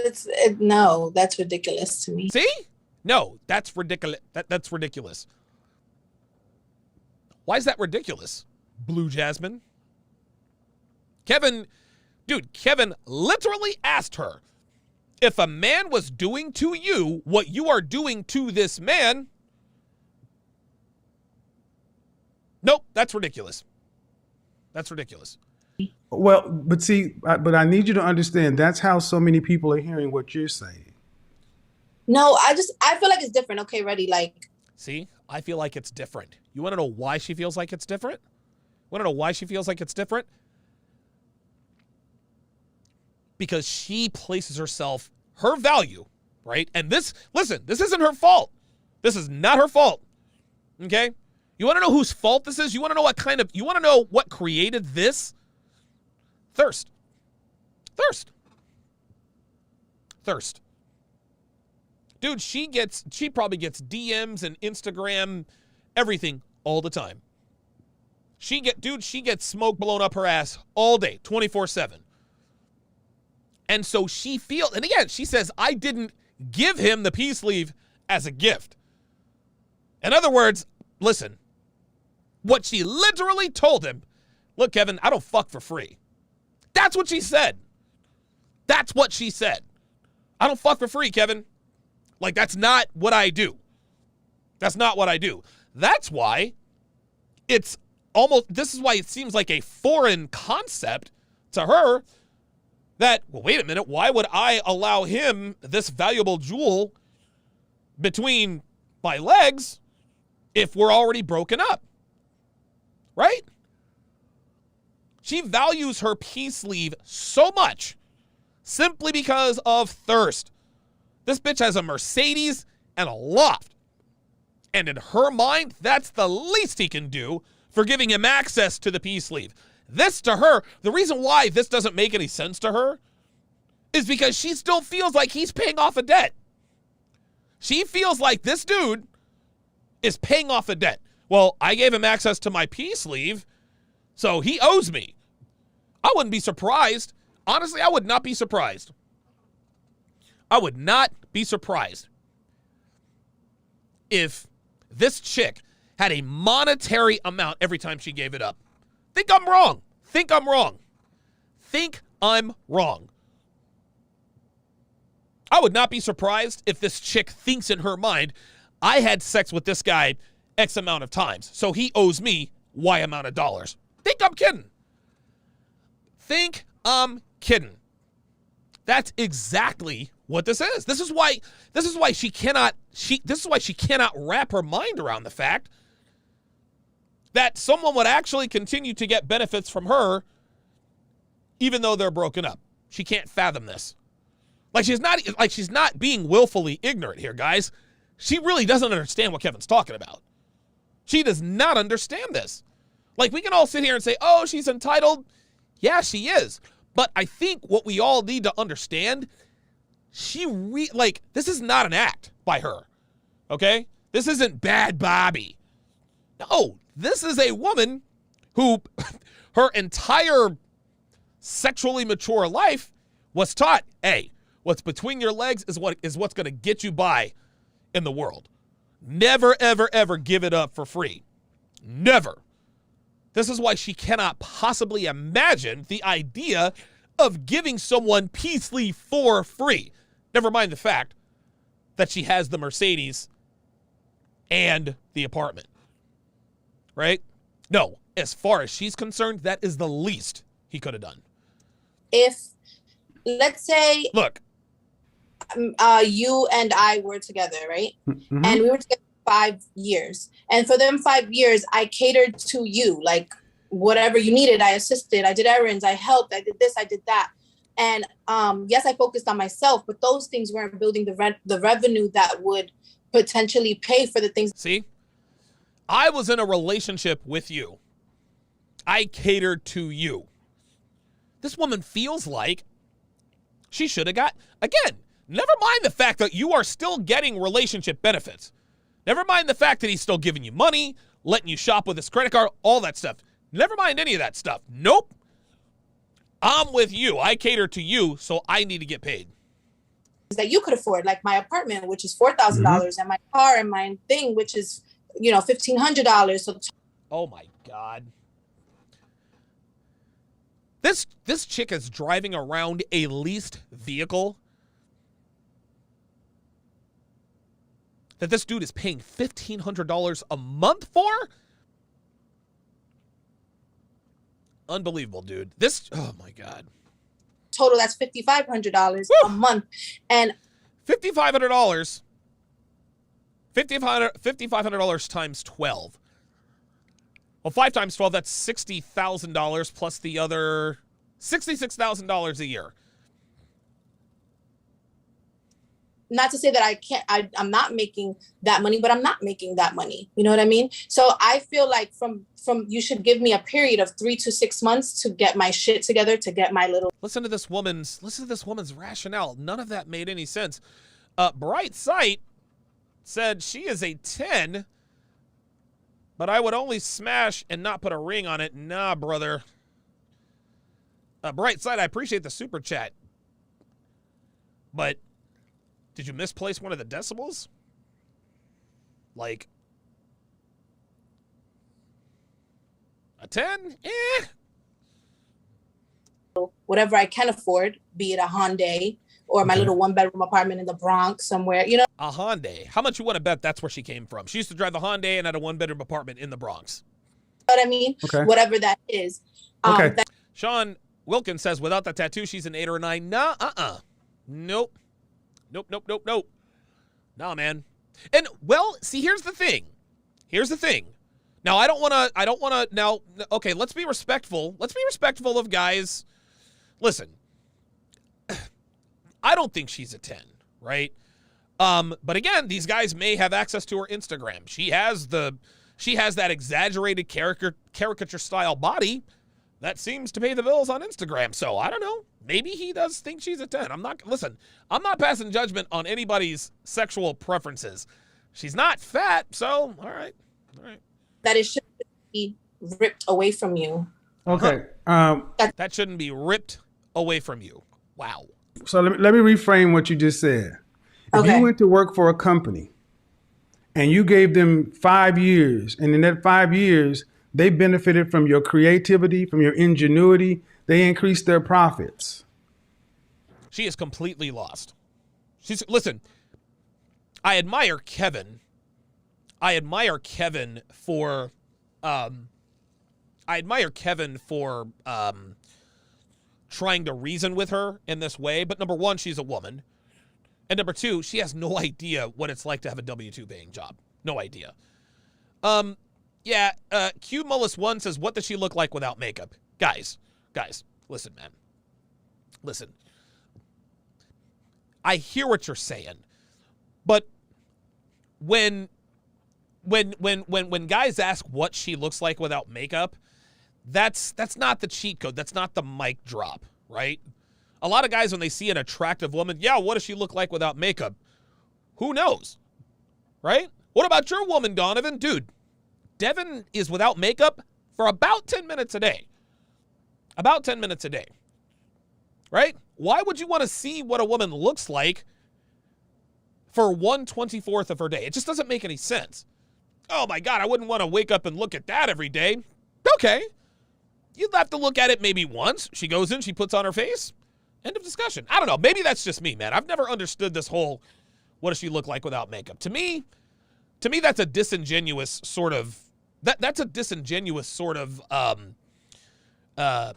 no, that's ridiculous to me. See? No, that's ridiculous. That's ridiculous. Why is that ridiculous, Blue Jasmine? Kevin literally asked her, if a man was doing to you what you are doing to this man, nope, that's ridiculous. That's ridiculous. Well, but see, but I need you to understand that's how so many people are hearing what you're saying. No, I feel like it's different. Okay, ready? Like, see, I feel like it's different. You want to know why she feels like it's different? Want to know why she feels like it's different? Because she places herself, her value, right? And this isn't her fault. This is not her fault. Okay? You want to know whose fault this is? You want to know what created this? Thirst. Dude, she probably gets DMs and Instagram, everything all the time. She gets smoke blown up her ass all day, 24/7. And so and again, she says, I didn't give him the peace leave as a gift. In other words, listen, what she literally told him, look, Kevin, I don't fuck for free. That's what she said. That's what she said. I don't fuck for free, Kevin. Like, that's not what I do. That's not what I do. That's why this is why it seems like a foreign concept to her that, well, wait a minute, why would I allow him this valuable jewel between my legs if we're already broken up? Right? She values her peace leave so much simply because of thirst. This bitch has a Mercedes and a loft. And in her mind, that's the least he can do for giving him access to the peace leave. This to her, the reason why this doesn't make any sense to her is because she still feels like he's paying off a debt. She feels like this dude is paying off a debt. Well, I gave him access to my peace leave, so he owes me. I wouldn't be surprised. Honestly, I would not be surprised. I would not be surprised if this chick had a monetary amount every time she gave it up. Think I'm wrong. Think I'm wrong. Think I'm wrong. I would not be surprised if this chick thinks in her mind, I had sex with this guy X amount of times, so he owes me Y amount of dollars. Think I'm kidding. Think I'm kidding. That's exactly what this is. This is why she cannot wrap her mind around the fact that someone would actually continue to get benefits from her even though they're broken up. She can't fathom this. She's not being willfully ignorant here, guys. She really doesn't understand what Kevin's talking about. She does not understand this. We can all sit here and say, oh, she's entitled. Yeah, she is. But I think what we all need to understand, this is not an act by her, okay? This isn't Bad Bobby. No, this is a woman who her entire sexually mature life was taught, hey, what's between your legs is what's going to get you by in the world. Never, ever, ever give it up for free. Never. This is why she cannot possibly imagine the idea of giving someone peacefully for free. Never mind the fact that she has the Mercedes and the apartment. Right? No, as far as she's concerned, that is the least he could have done. If, let's say, look, you and I were together, right? Mm-hmm. And we were together 5 years. And for them 5 years, I catered to you. Whatever you needed, I assisted. I did errands. I helped. I did this. I did that. And yes, I focused on myself, but those things weren't building the revenue that would potentially pay for the things. See, I was in a relationship with you. I catered to you. This woman feels like she should have got, again, never mind the fact that you are still getting relationship benefits. Never mind the fact that he's still giving you money, letting you shop with his credit card, all that stuff. Never mind any of that stuff. Nope. I'm with you. I cater to you, so I need to get paid. That you could afford, like my apartment, which is $4,000, and my car and my thing, which is, $1,500. So, oh my God. This chick is driving around a leased vehicle that this dude is paying $1,500 a month for? Unbelievable, dude. Oh my God. Total, that's $5,500 a month. And $5,500. $5,500 times 12. Well, 5 times 12, that's $60,000 plus the other $66,000 a year. Not to say that I'm not making that money, but I'm not making that money. You know what I mean? So I feel like from you should give me a period of 3 to 6 months to get my shit together, to get my little. Listen to this woman's rationale. None of that made any sense. Bright Sight said she is a 10, but I would only smash and not put a ring on it. Nah, brother. Bright Sight, I appreciate the super chat, but did you misplace one of the decimals? A 10? Whatever I can afford, be it a Hyundai or my little 1-bedroom apartment in the Bronx somewhere, A Hyundai. How much you want to bet that's where she came from? She used to drive the Hyundai and had a 1-bedroom apartment in the Bronx. You know what I mean? Okay. Whatever that is. Okay. Sean Wilkins says, without the tattoo, she's an 8 or a 9. Nah, Nope. Nope. Nah, man. And, well, see, here's the thing. Now, I don't want to, now, okay, let's be respectful. Let's be respectful of guys. Listen, I don't think she's a 10, right? But again, these guys may have access to her Instagram. She has that exaggerated caricature style body that seems to pay the bills on Instagram. So I don't know. Maybe he does think she's a 10. I'm not passing judgment on anybody's sexual preferences. She's not fat, so all right. That it shouldn't be ripped away from you. Okay. That shouldn't be ripped away from you. Wow. So let me reframe what you just said. If you went to work for a company and you gave them 5 years, and in that 5 years, They benefited from your creativity, from your ingenuity. They increased their profits. She is completely lost. Listen, I admire Kevin. I admire Kevin for trying to reason with her in this way. But number one, she's a woman. And number two, she has no idea what it's like to have a W-2 paying job. No idea. Q Mullis 1 says, what does she look like without makeup? Guys, listen, man. Listen. I hear what you're saying. But when guys ask what she looks like without makeup, that's not the cheat code. That's not the mic drop, right? A lot of guys, when they see an attractive woman, yeah, what does she look like without makeup? Who knows, right? What about your woman, Donovan? Dude, Devin is without makeup for about 10 minutes a day. About 10 minutes a day, right? Why would you want to see what a woman looks like for 1/24th of her day? It just doesn't make any sense. Oh my God, I wouldn't want to wake up and look at that every day. Okay. You'd have to look at it maybe once. She goes in, she puts on her face. End of discussion. I don't know. Maybe that's just me, man. I've never understood this whole, what does she look like without makeup? To me, that's a disingenuous sort of, that's a disingenuous sort of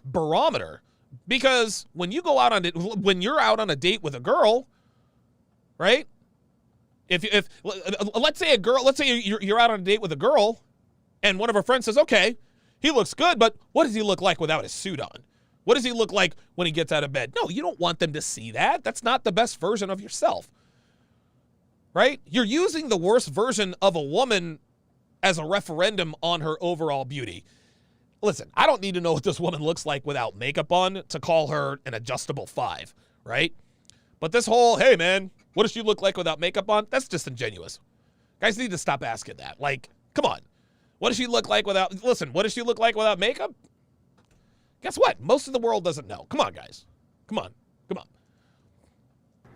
barometer. Because when you're out on a date with a girl, right? If let's say you're out on a date with a girl, and one of her friends says, okay, he looks good, but what does he look like without his suit on? What does he look like when he gets out of bed? No, you don't want them to see that. That's not the best version of yourself, right? You're using the worst version of a woman as a referendum on her overall beauty. Listen, I don't need to know what this woman looks like without makeup on to call her an adjustable 5, right? But this whole, hey, man, what does she look like without makeup on? That's disingenuous. Guys need to stop asking that. Like, come on. What does she look like without makeup? Guess what? Most of the world doesn't know. Come on, guys. Come on.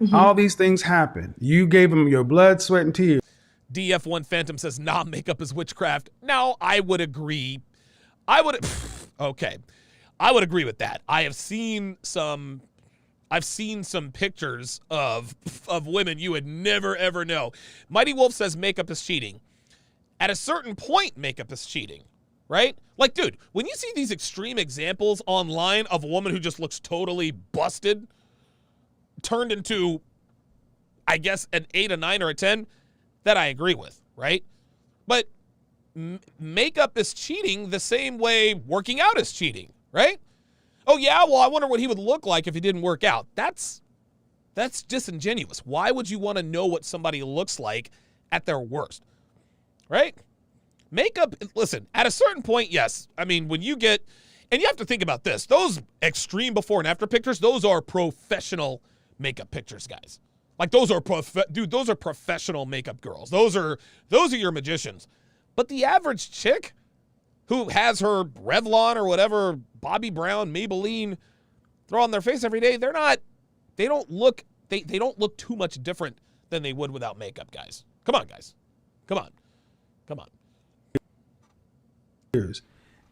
Mm-hmm. All these things happen. You gave them your blood, sweat, and tears. DF1 Phantom says, nah, makeup is witchcraft. Now, I would agree. Okay. I would agree with that. I've seen some pictures of women you would never, ever know. Mighty Wolf says makeup is cheating. At a certain point, makeup is cheating, right? Like, dude, when you see these extreme examples online of a woman who just looks totally busted, turned into, I guess, an 8, a 9, or a 10, that I agree with, right? But makeup is cheating the same way working out is cheating, right? Oh, yeah, well, I wonder what he would look like if he didn't work out. That's disingenuous. Why would you want to know what somebody looks like at their worst, right? Makeup, listen, at a certain point, yes. I mean, when you get, and you have to think about this, those extreme before and after pictures, those are professional makeup pictures, guys. Like, those are professional makeup girls. Those are your magicians. But the average chick who has her Revlon or whatever, Bobby Brown, Maybelline, throw on their face every day, they don't look too much different than they would without makeup, guys. Come on, guys. Come on.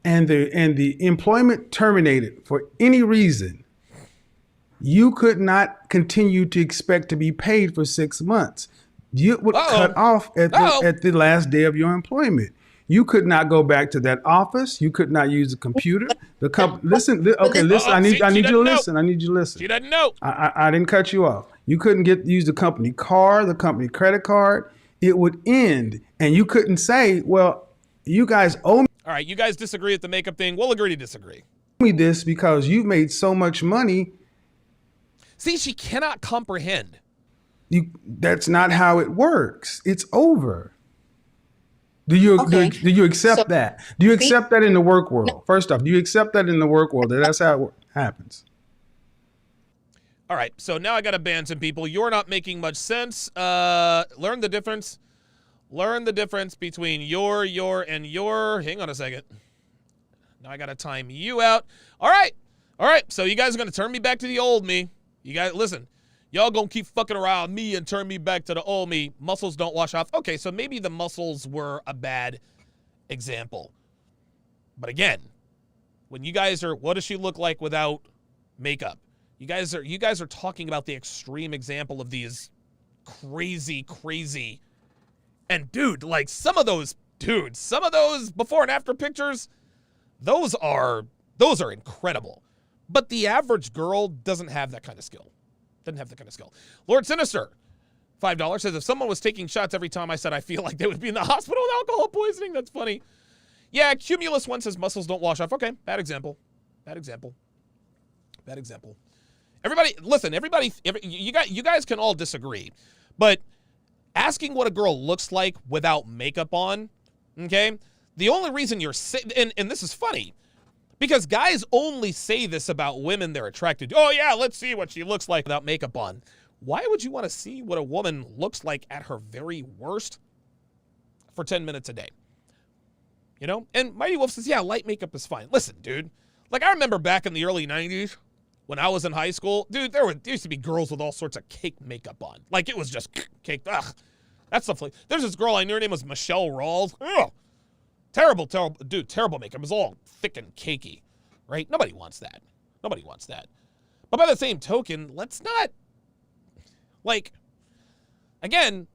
And the employment terminated for any reason, you could not continue to expect to be paid for 6 months. You would cut off at the last day of your employment. You could not go back to that office. You could not use the computer. Listen. I need you to listen. I need you to listen. She doesn't know. I didn't cut you off. You couldn't use the company car, the company credit card. It would end, and you couldn't say, "Well, you guys owe me." All right, you guys disagree with the makeup thing. We'll agree to disagree. Me this because you made so much money. See, she cannot comprehend. That's not how it works. It's over. Do you accept that? Do you accept that in the work world? First off, do you accept that in the work world? That's how it happens. All right, so now I got to ban some people. You're not making much sense. Learn the difference. Learn the difference between your, and your. Hang on a second. Now I got to time you out. All right. So you guys are going to turn me back to the old me. You guys, listen. Y'all going to keep fucking around me and turn me back to the old me. Muscles don't wash off. Okay, so maybe the muscles were a bad example. But again, when you guys are, what does she look like without makeup? You guys are talking about the extreme example of these crazy, and dude, like some of those before and after pictures, those are incredible. But the average girl doesn't have that kind of skill. Lord Sinister, $5 says, if someone was taking shots every time I said I feel like they would be in the hospital with alcohol poisoning, that's funny. Yeah, Cumulus one says muscles don't wash off. Okay, bad example. Everybody, listen, you guys can all disagree, but asking what a girl looks like without makeup on, okay? The only reason you're and this is funny, because guys only say this about women they're attracted to. Oh yeah, let's see what she looks like without makeup on. Why would you want to see what a woman looks like at her very worst for 10 minutes a day? You know? And Mighty Wolf says, yeah, light makeup is fine. Listen, dude, like I remember back in the early 90s, when I was in high school, dude, there used to be girls with all sorts of cake makeup on. Like, it was just cake. Ugh. That stuff. Like, there's this girl I knew, her name was Michelle Rawls. Ugh. Terrible makeup. It was all thick and cakey, right? Nobody wants that. But by the same token, let's not, like, again,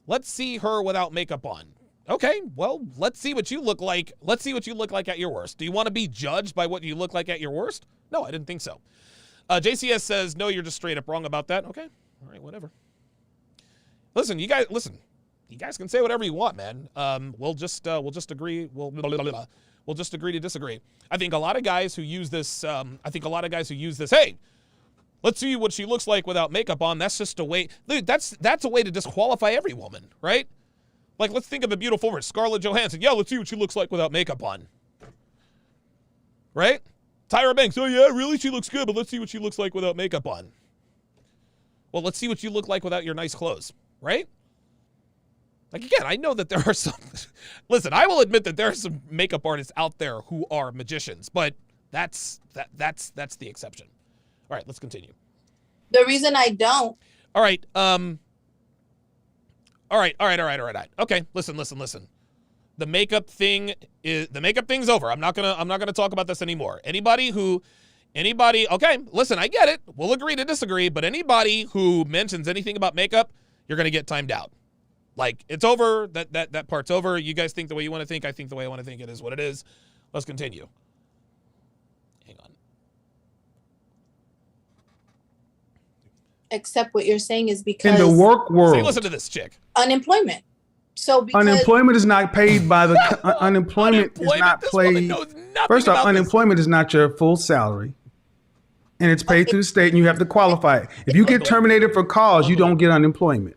let's see her without makeup on. Okay, well, let's see what you look like. Let's see what you look like at your worst. Do you want to be judged by what you look like at your worst? No, I didn't think so. JCS says, no, you're just straight up wrong about that. Okay. All right, whatever. Listen, you guys can say whatever you want, man. We'll just agree. We'll just agree to disagree. I think a lot of guys who use this, hey, let's see what she looks like without makeup on. That's just a way, dude, that's a way to disqualify every woman, right? Like, let's think of a beautiful woman, Scarlett Johansson. Yeah, let's see what she looks like without makeup on. Right? Tyra Banks, oh yeah, really? She looks good, but let's see what she looks like without makeup on. Well, let's see what you look like without your nice clothes, right? Like, again, I know that there are some, listen, I will admit that there are some makeup artists out there who are magicians, but that's the exception. All right, let's continue. The reason I don't. All right, all right. Okay, listen. The makeup thing's over. I'm not gonna talk about this anymore. Anybody, okay, listen, I get it. We'll agree to disagree, but anybody who mentions anything about makeup, you're gonna get timed out. Like, it's over, that part's over. You guys think the way you want to think, I think the way I want to think. It is what it is. Let's continue. Hang on. Accept what you're saying is because in the work world, see, listen to this chick. Unemployment. So because unemployment is not paid by the unemployment is not paid. First off, unemployment is not your full salary, and it's paid through the state, and you have to qualify. If you get terminated for cause, you don't get unemployment.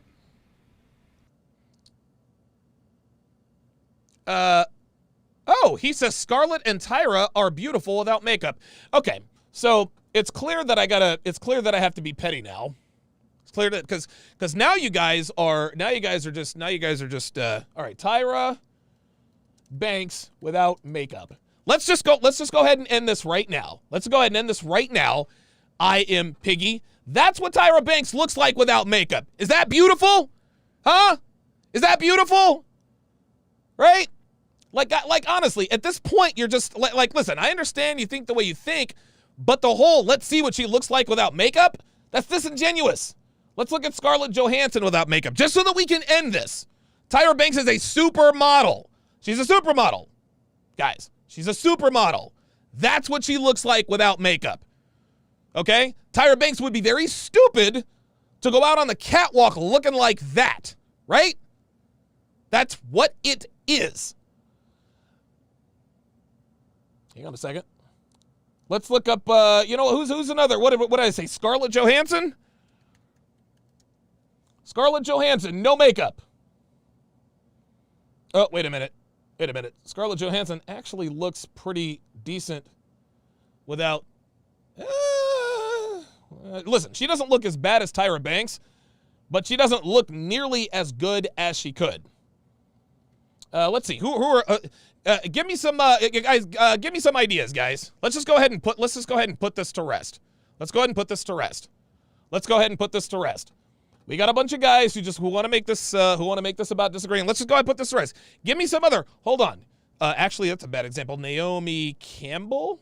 Oh, he says Scarlett and Tyra are beautiful without makeup. Okay, so it's clear that I have to be petty now. It's clear that because now you guys are just all right, Tyra Banks without makeup. Let's just go ahead and end this right now. I am Piggy. That's what Tyra Banks looks like without makeup. Is that beautiful? Huh? Is that beautiful? Right? Like honestly, at this point, you're just like, listen, I understand you think the way you think, but the whole let's see what she looks like without makeup, that's disingenuous. Let's look at Scarlett Johansson without makeup, just so that we can end this. Tyra Banks is a supermodel. She's a supermodel. Guys, she's a supermodel. That's what she looks like without makeup. Okay? Tyra Banks would be very stupid to go out on the catwalk looking like that, right? That's what it is. Hang on a second. Let's look up, who's another, what did I say, Scarlett Johansson? Scarlett Johansson, no makeup. Oh, wait a minute. Scarlett Johansson actually looks pretty decent without, listen, she doesn't look as bad as Tyra Banks, but she doesn't look nearly as good as she could. Let's see, who are, give me some, guys, give me some ideas, guys. Let's just go ahead and put this to rest. We got a bunch of guys who want to make this about disagreeing. Let's just go ahead and put this to rest. Give me some other, hold on. Actually, that's a bad example. Naomi Campbell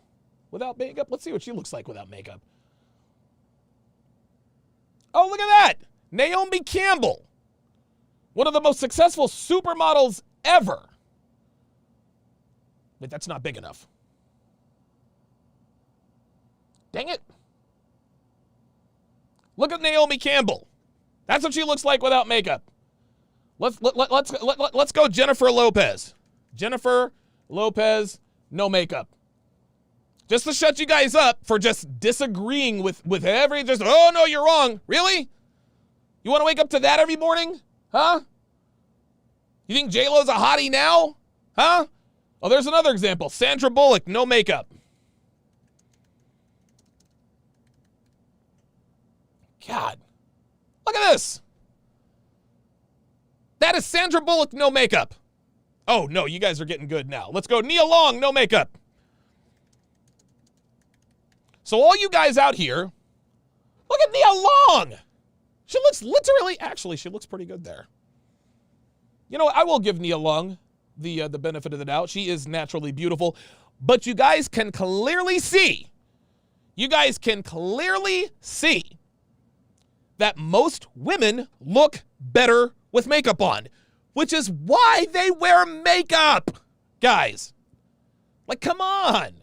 without makeup. Let's see what she looks like without makeup. Oh, look at that. Naomi Campbell. One of the most successful supermodels ever. But that's not big enough. Dang it. Look at Naomi Campbell. That's what she looks like without makeup. Let's go Jennifer Lopez. Jennifer Lopez, no makeup. Just to shut you guys up for just disagreeing with oh no, you're wrong. Really? You want to wake up to that every morning? Huh? You think J-Lo's a hottie now? Huh? Oh, there's another example. Sandra Bullock, no makeup. God. Look at this. That is Sandra Bullock, no makeup. Oh, no, you guys are getting good now. Let's go Nia Long, no makeup. So all you guys out here, look at Nia Long. She looks actually, she looks pretty good there. You know, I will give Nia Long the benefit of the doubt. She is naturally beautiful. But you guys can clearly see, that most women look better with makeup on, which is why they wear makeup, guys. Like, come on.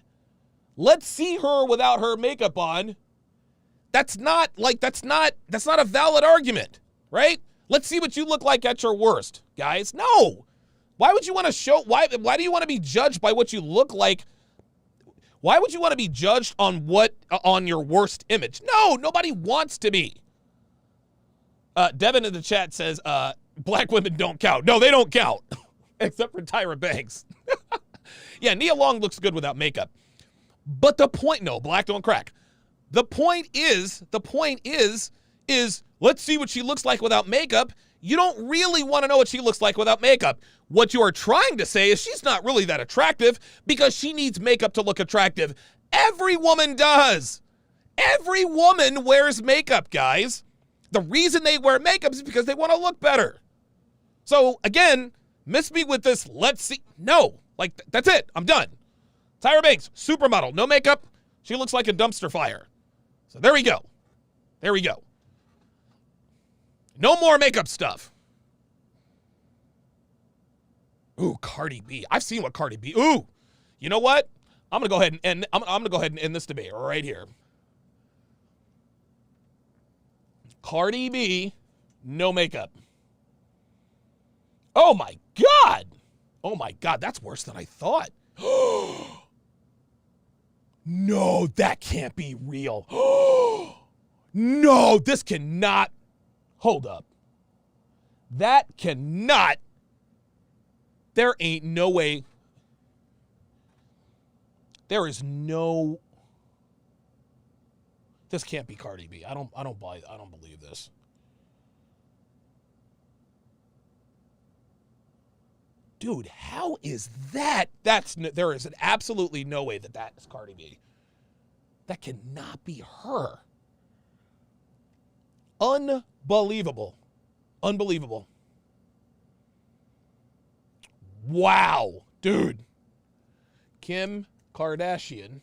Let's see her without her makeup on. That's not a valid argument, right? Let's see what you look like at your worst, guys. No. Why would you want to show, why do you want to be judged by what you look like? Why would you want to be judged on your worst image? No, nobody wants to be. Devin in the chat says, black women don't count. No, they don't count. Except for Tyra Banks. Yeah, Nia Long looks good without makeup. But the point, no, black don't crack. The point is, let's see what she looks like without makeup. You don't really want to know what she looks like without makeup. What you are trying to say is she's not really that attractive because she needs makeup to look attractive. Every woman does. Every woman wears makeup, guys. The reason they wear makeup is because they want to look better. So, again, miss me with this, let's see. No, like, that's it. I'm done. Tyra Banks, supermodel, no makeup. She looks like a dumpster fire. So there we go. There we go. No more makeup stuff. Ooh, Cardi B. I've seen what Cardi B. Ooh, you know what? I'm gonna go ahead and end this debate right here. Cardi B, no makeup. Oh my God. Oh my God, that's worse than I thought. No, that can't be real. No, this cannot. Hold up. That cannot. There ain't no way. There is no. This can't be Cardi B. I don't believe this. Dude, how is that? There is absolutely no way that is Cardi B. That cannot be her. Unbelievable. Unbelievable. Wow, dude. Kim Kardashian,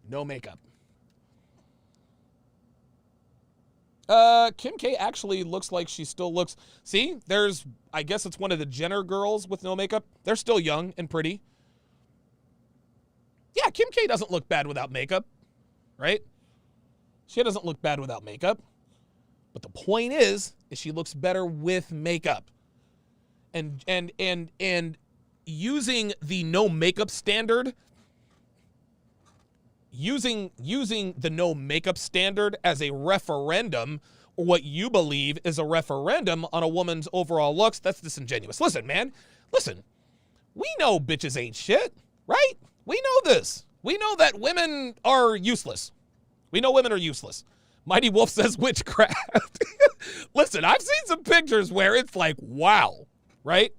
no makeup. Kim K actually looks like she still looks. See, I guess it's one of the Jenner girls with no makeup. They're still young and pretty. Yeah, Kim K doesn't look bad without makeup, right? She doesn't look bad without makeup. But the point is she looks better with makeup. And using the no makeup standard, using the no makeup standard as a referendum, or what you believe is a referendum on a woman's overall looks, that's disingenuous. Listen, man, we know bitches ain't shit, right? We know this. We know that women are useless. We know women are useless. Mighty Wolf says witchcraft. Listen, I've seen some pictures where it's like, wow, right?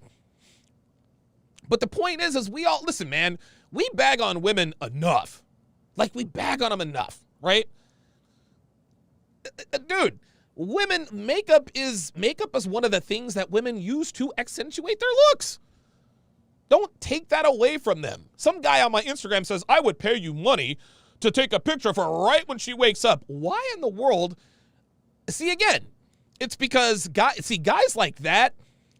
But the point is listen, man, we bag on women enough. Like, we bag on them enough, right? Dude, makeup is one of the things that women use to accentuate their looks. Don't take that away from them. Some guy on my Instagram says, I would pay you money to take a picture of her right when she wakes up. Why in the world? See, again, it's because guys like that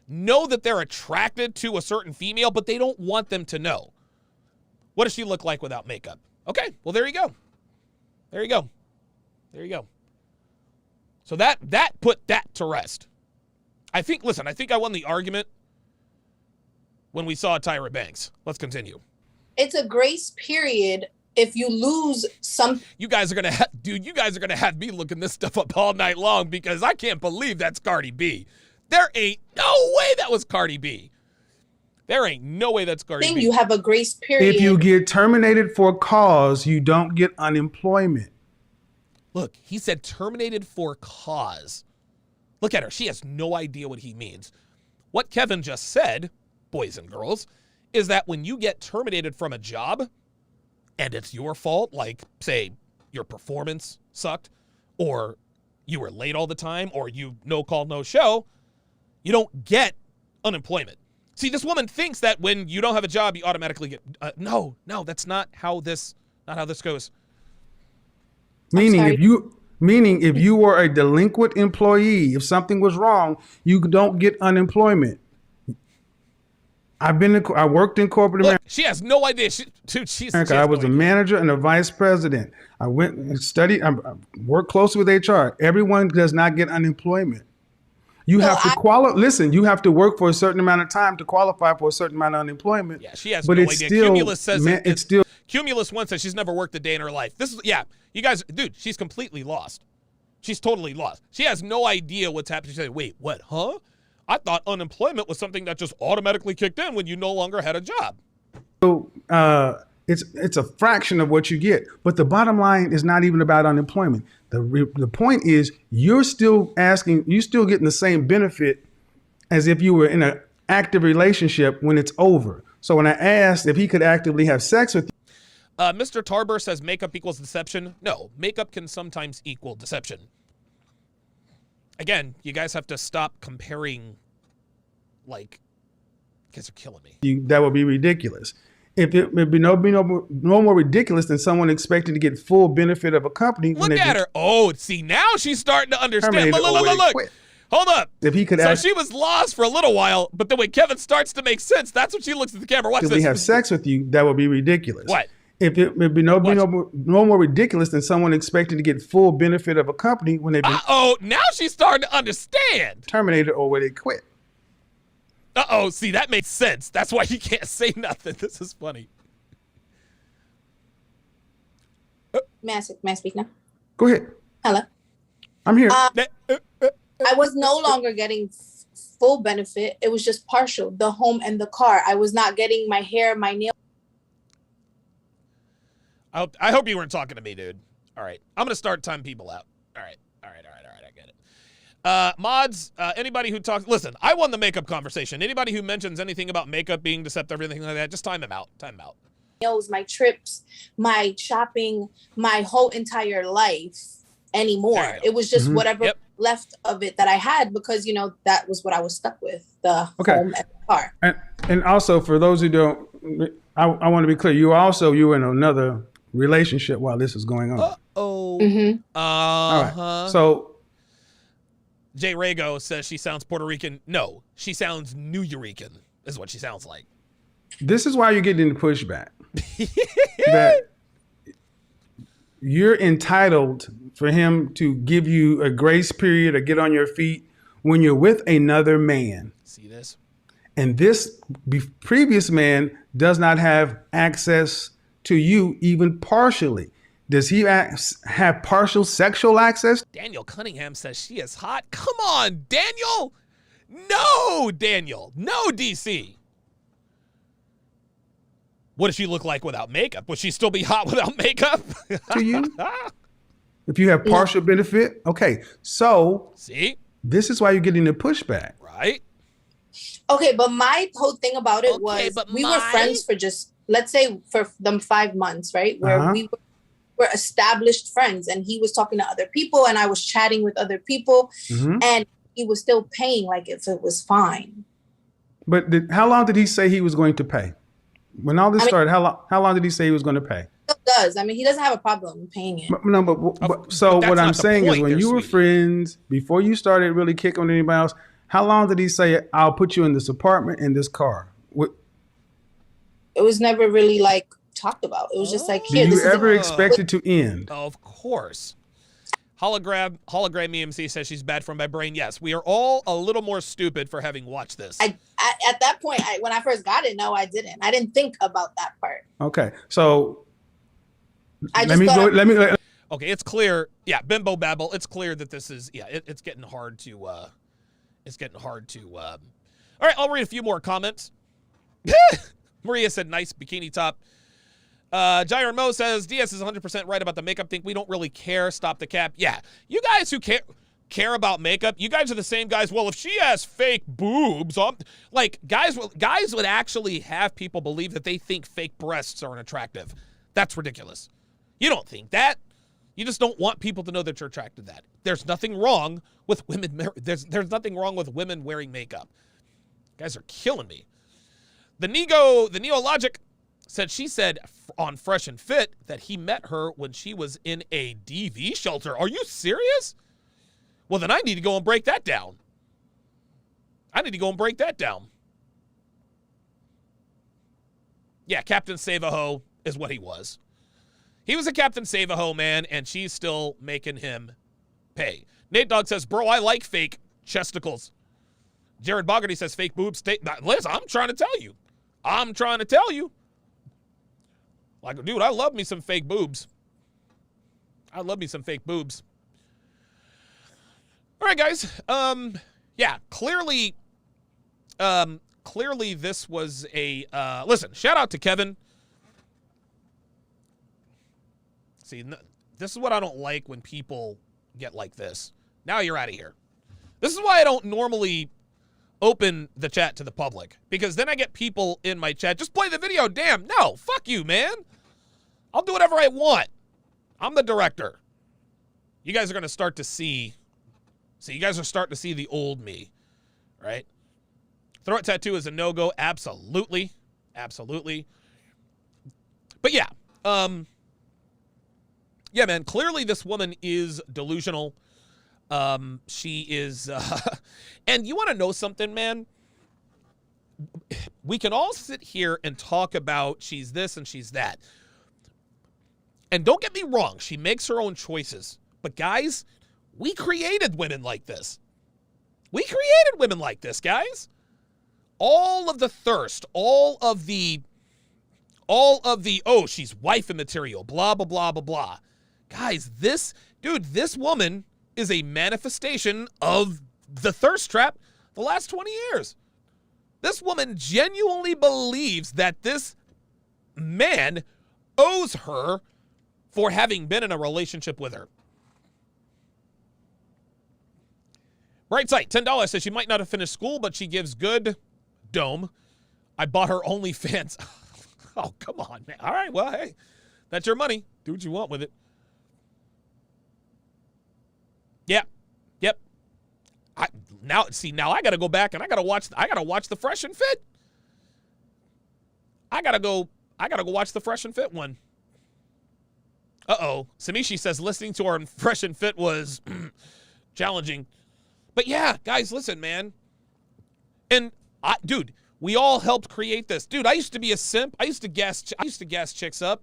know that they're attracted to a certain female, but they don't want them to know. What does she look like without makeup? Okay, well, there you go. There you go. There you go. So that put that to rest. I think I won the argument when we saw Tyra Banks. Let's continue. It's a grace period if you lose some. You guys are going to have me looking this stuff up all night long because I can't believe that's Cardi B. There ain't no way that was Cardi B. There ain't no way that's Cardi B. You have a grace period. If you get terminated for cause, you don't get unemployment. Look, he said terminated for cause. Look at her. She has no idea what he means. What Kevin just said, boys and girls, is that when you get terminated from a job and it's your fault, like, say, your performance sucked or you were late all the time or you no call, no show, you don't get unemployment. See, this woman thinks that when you don't have a job, you automatically get no, that's not how this goes. Meaning if you were a delinquent employee, if something was wrong, you don't get unemployment. I worked in corporate America. She has no idea. I was a manager and a vice president. I went and studied. I worked closely with HR. Everyone does not get unemployment. You have to listen, you have to work for a certain amount of time to qualify for a certain amount of unemployment. Yeah, she has no idea. Cumulus says Cumulus once says she's never worked a day in her life. You guys, dude, she's completely lost. She's totally lost. She has no idea what's happening. She's like, wait, what, huh? I thought unemployment was something that just automatically kicked in when you no longer had a job. So it's a fraction of what you get. But the bottom line is not even about unemployment. The point is you're still getting the same benefit as if you were in an active relationship when it's over. So when I asked if he could actively have sex with you. Mr. Tarber says makeup equals deception. No, makeup can sometimes equal deception. Again, you guys have to stop comparing, like, you guys are killing me. That would be ridiculous. If it would be no more ridiculous than someone expecting to get full benefit of a company. Look at her. Oh, see, now she's starting to understand. Look. Hold up. If he could she was lost for a little while, but then when Kevin starts to make sense, that's when she looks at the camera. Watch this. If we have sex with you, that would be ridiculous. What? If it would be no more ridiculous than someone expecting to get full benefit of a company when they've been now she's starting to understand. Terminated or when they quit. See, that makes sense. That's why you can't say nothing. This is funny. May I speak now? Go ahead. Hello. I'm here. I was no longer getting full benefit. It was just partial, the home and the car. I was not getting my hair, my nails. I hope you weren't talking to me, dude. All right. I'm going to start timing people out. All right. I get it. Mods, anybody who talks, listen, I won the makeup conversation. Anybody who mentions anything about makeup being deceptive, everything like that, just time him out. My trips, my shopping, my whole entire life anymore. It was just whatever left of it that I had because, that was what I was stuck with, the home and the car. And also, for those who don't, I want to be clear, you were in another relationship while this was going on. Mm-hmm. All right. So Jay Rago says she sounds Puerto Rican. No, she sounds New Eurekan is what she sounds like. This is why you're getting the pushback. That you're entitled for him to give you a grace period or get on your feet when you're with another man. See this? And this previous man does not have access to you even partially. Does he have partial sexual access? Daniel Cunningham says she is hot. Come on, Daniel. No, Daniel. No, DC. What does she look like without makeup? Would she still be hot without makeup? To you? If you have partial benefit? Okay, so see, this is why you're getting the pushback. Right? Okay, but my whole thing about it was we were friends for just, let's say, for them 5 months, right? Where we were established friends and he was talking to other people and I was chatting with other people and he was still paying like if it was fine. But how long did he say he was going to pay? When all this started, how long did he say he was going to pay? He does. I mean, he doesn't have a problem paying it. No, so what I'm saying is when you were friends, before you started really kicking with anybody else, how long did he say, I'll put you in this apartment, in this car? It was never really like talked about. It was just like, do you ever expect it to end? Of course. Hologram EMC says she's bad from my brain. Yes, we are all a little more stupid for having watched this. At that point, when I first got it, no, I didn't. I didn't think about that part. Okay, so Okay, it's clear. Yeah, Bimbo Babble. It's clear that this is. Yeah, it's getting hard to. It's getting hard to. All right, I'll read a few more comments. Maria said, "Nice bikini top." Jair Mo says, DS is 100% right about the makeup thing. We don't really care. Stop the cap. Yeah. You guys who care about makeup, you guys are the same guys. Well, if she has fake boobs, like guys would actually have people believe that they think fake breasts are unattractive. That's ridiculous. You don't think that. You just don't want people to know that you're attracted to that. There's nothing wrong with women. There's nothing wrong with women wearing makeup. You guys are killing me. The Neologic she said on Fresh and Fit that he met her when she was in a DV shelter. Are you serious? Well, then I need to go and break that down. Yeah, Captain Save-A-Ho is what he was. He was a Captain Save-A-Ho, man, and she's still making him pay. Nate Dogg says, bro, I like fake chesticles. Jared Bogarty says, fake boobs. Liz, I'm trying to tell you. Like, dude, I love me some fake boobs. All right, guys. Yeah, clearly this was a, listen, shout out to Kevin. See, this is what I don't like when people get like this. Now you're out of here. This is why I don't normally open the chat to the public, because then I get people in my chat, just play the video. Damn, no, fuck you, man. I'll do whatever I want. I'm the director. You guys are going to start to see, you guys are starting to see the old me, right? Throat tattoo is a no-go. Absolutely. But yeah, yeah, man, clearly this woman is delusional. She is, and you want to know something, man? We can all sit here and talk about she's this and she's that. And don't get me wrong, she makes her own choices. But guys, we created women like this. Guys. All of the thirst, all of the, oh, she's wifey material, blah, blah, blah, blah, blah. Guys, this woman is a manifestation of the thirst trap the last 20 years. This woman genuinely believes that this man owes her for having been in a relationship with her. Bright Sight, $10 says she might not have finished school, but she gives good dome. I bought her OnlyFans. Oh, come on, man. All right, well, hey, that's your money. Do what you want with it. Yep. Now I gotta go back and I gotta watch the Fresh and Fit. I gotta go watch the Fresh and Fit one. Samishi says listening to her in Fresh and Fit was challenging. But yeah, guys, listen, man. And dude, we all helped create this. Dude, I used to be a simp. I used to gas chicks up.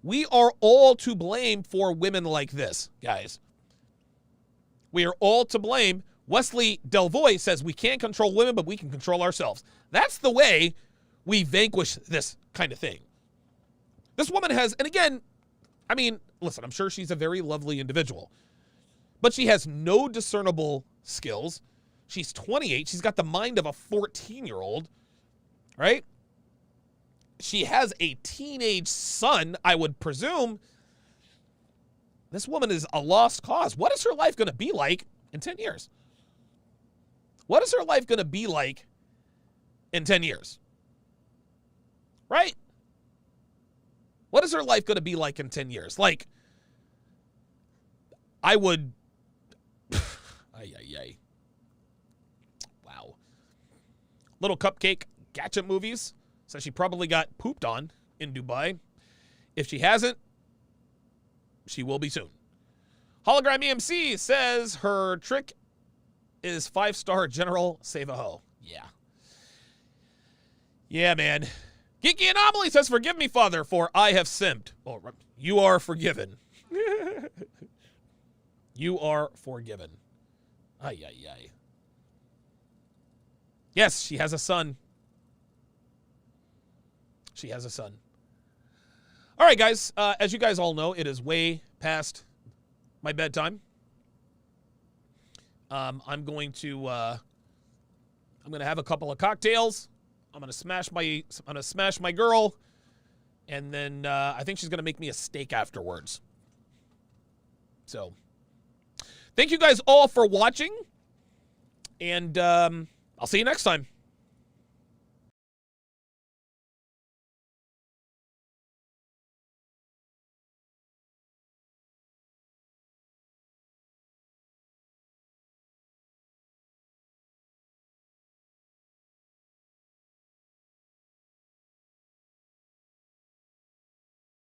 We are all to blame for women like this, guys. We are all to blame. Wesley Delvoye says we can't control women, but we can control ourselves. That's the way we vanquish this kind of thing. This woman has, and again, I mean, listen, I'm sure she's a very lovely individual, but she has no discernible skills. She's 28. She's got the mind of a 14-year-old, right? She has a teenage son, I would presume. This woman is a lost cause. What is her life going to be like in 10 years? What is her life going to be like in 10 years? Right? What is her life going to be like in 10 years? Like, I would... Wow. Little Cupcake Gadget Movies says she probably got pooped on in Dubai. If she hasn't, she will be soon. Hologram EMC says her trick is 5-star General Save-A-Ho. Yeah. Yeah, man. Geeky Anomaly says, forgive me, Father, for I have simped. Oh, you are forgiven. You are forgiven. Ay, ay, ay. Yes, she has a son. She has a son. All right, guys. As you guys all know, it is way past my bedtime. I'm going to have a couple of cocktails. I'm gonna smash my girl, and then I think she's gonna make me a steak afterwards. So, thank you guys all for watching, and I'll see you next time.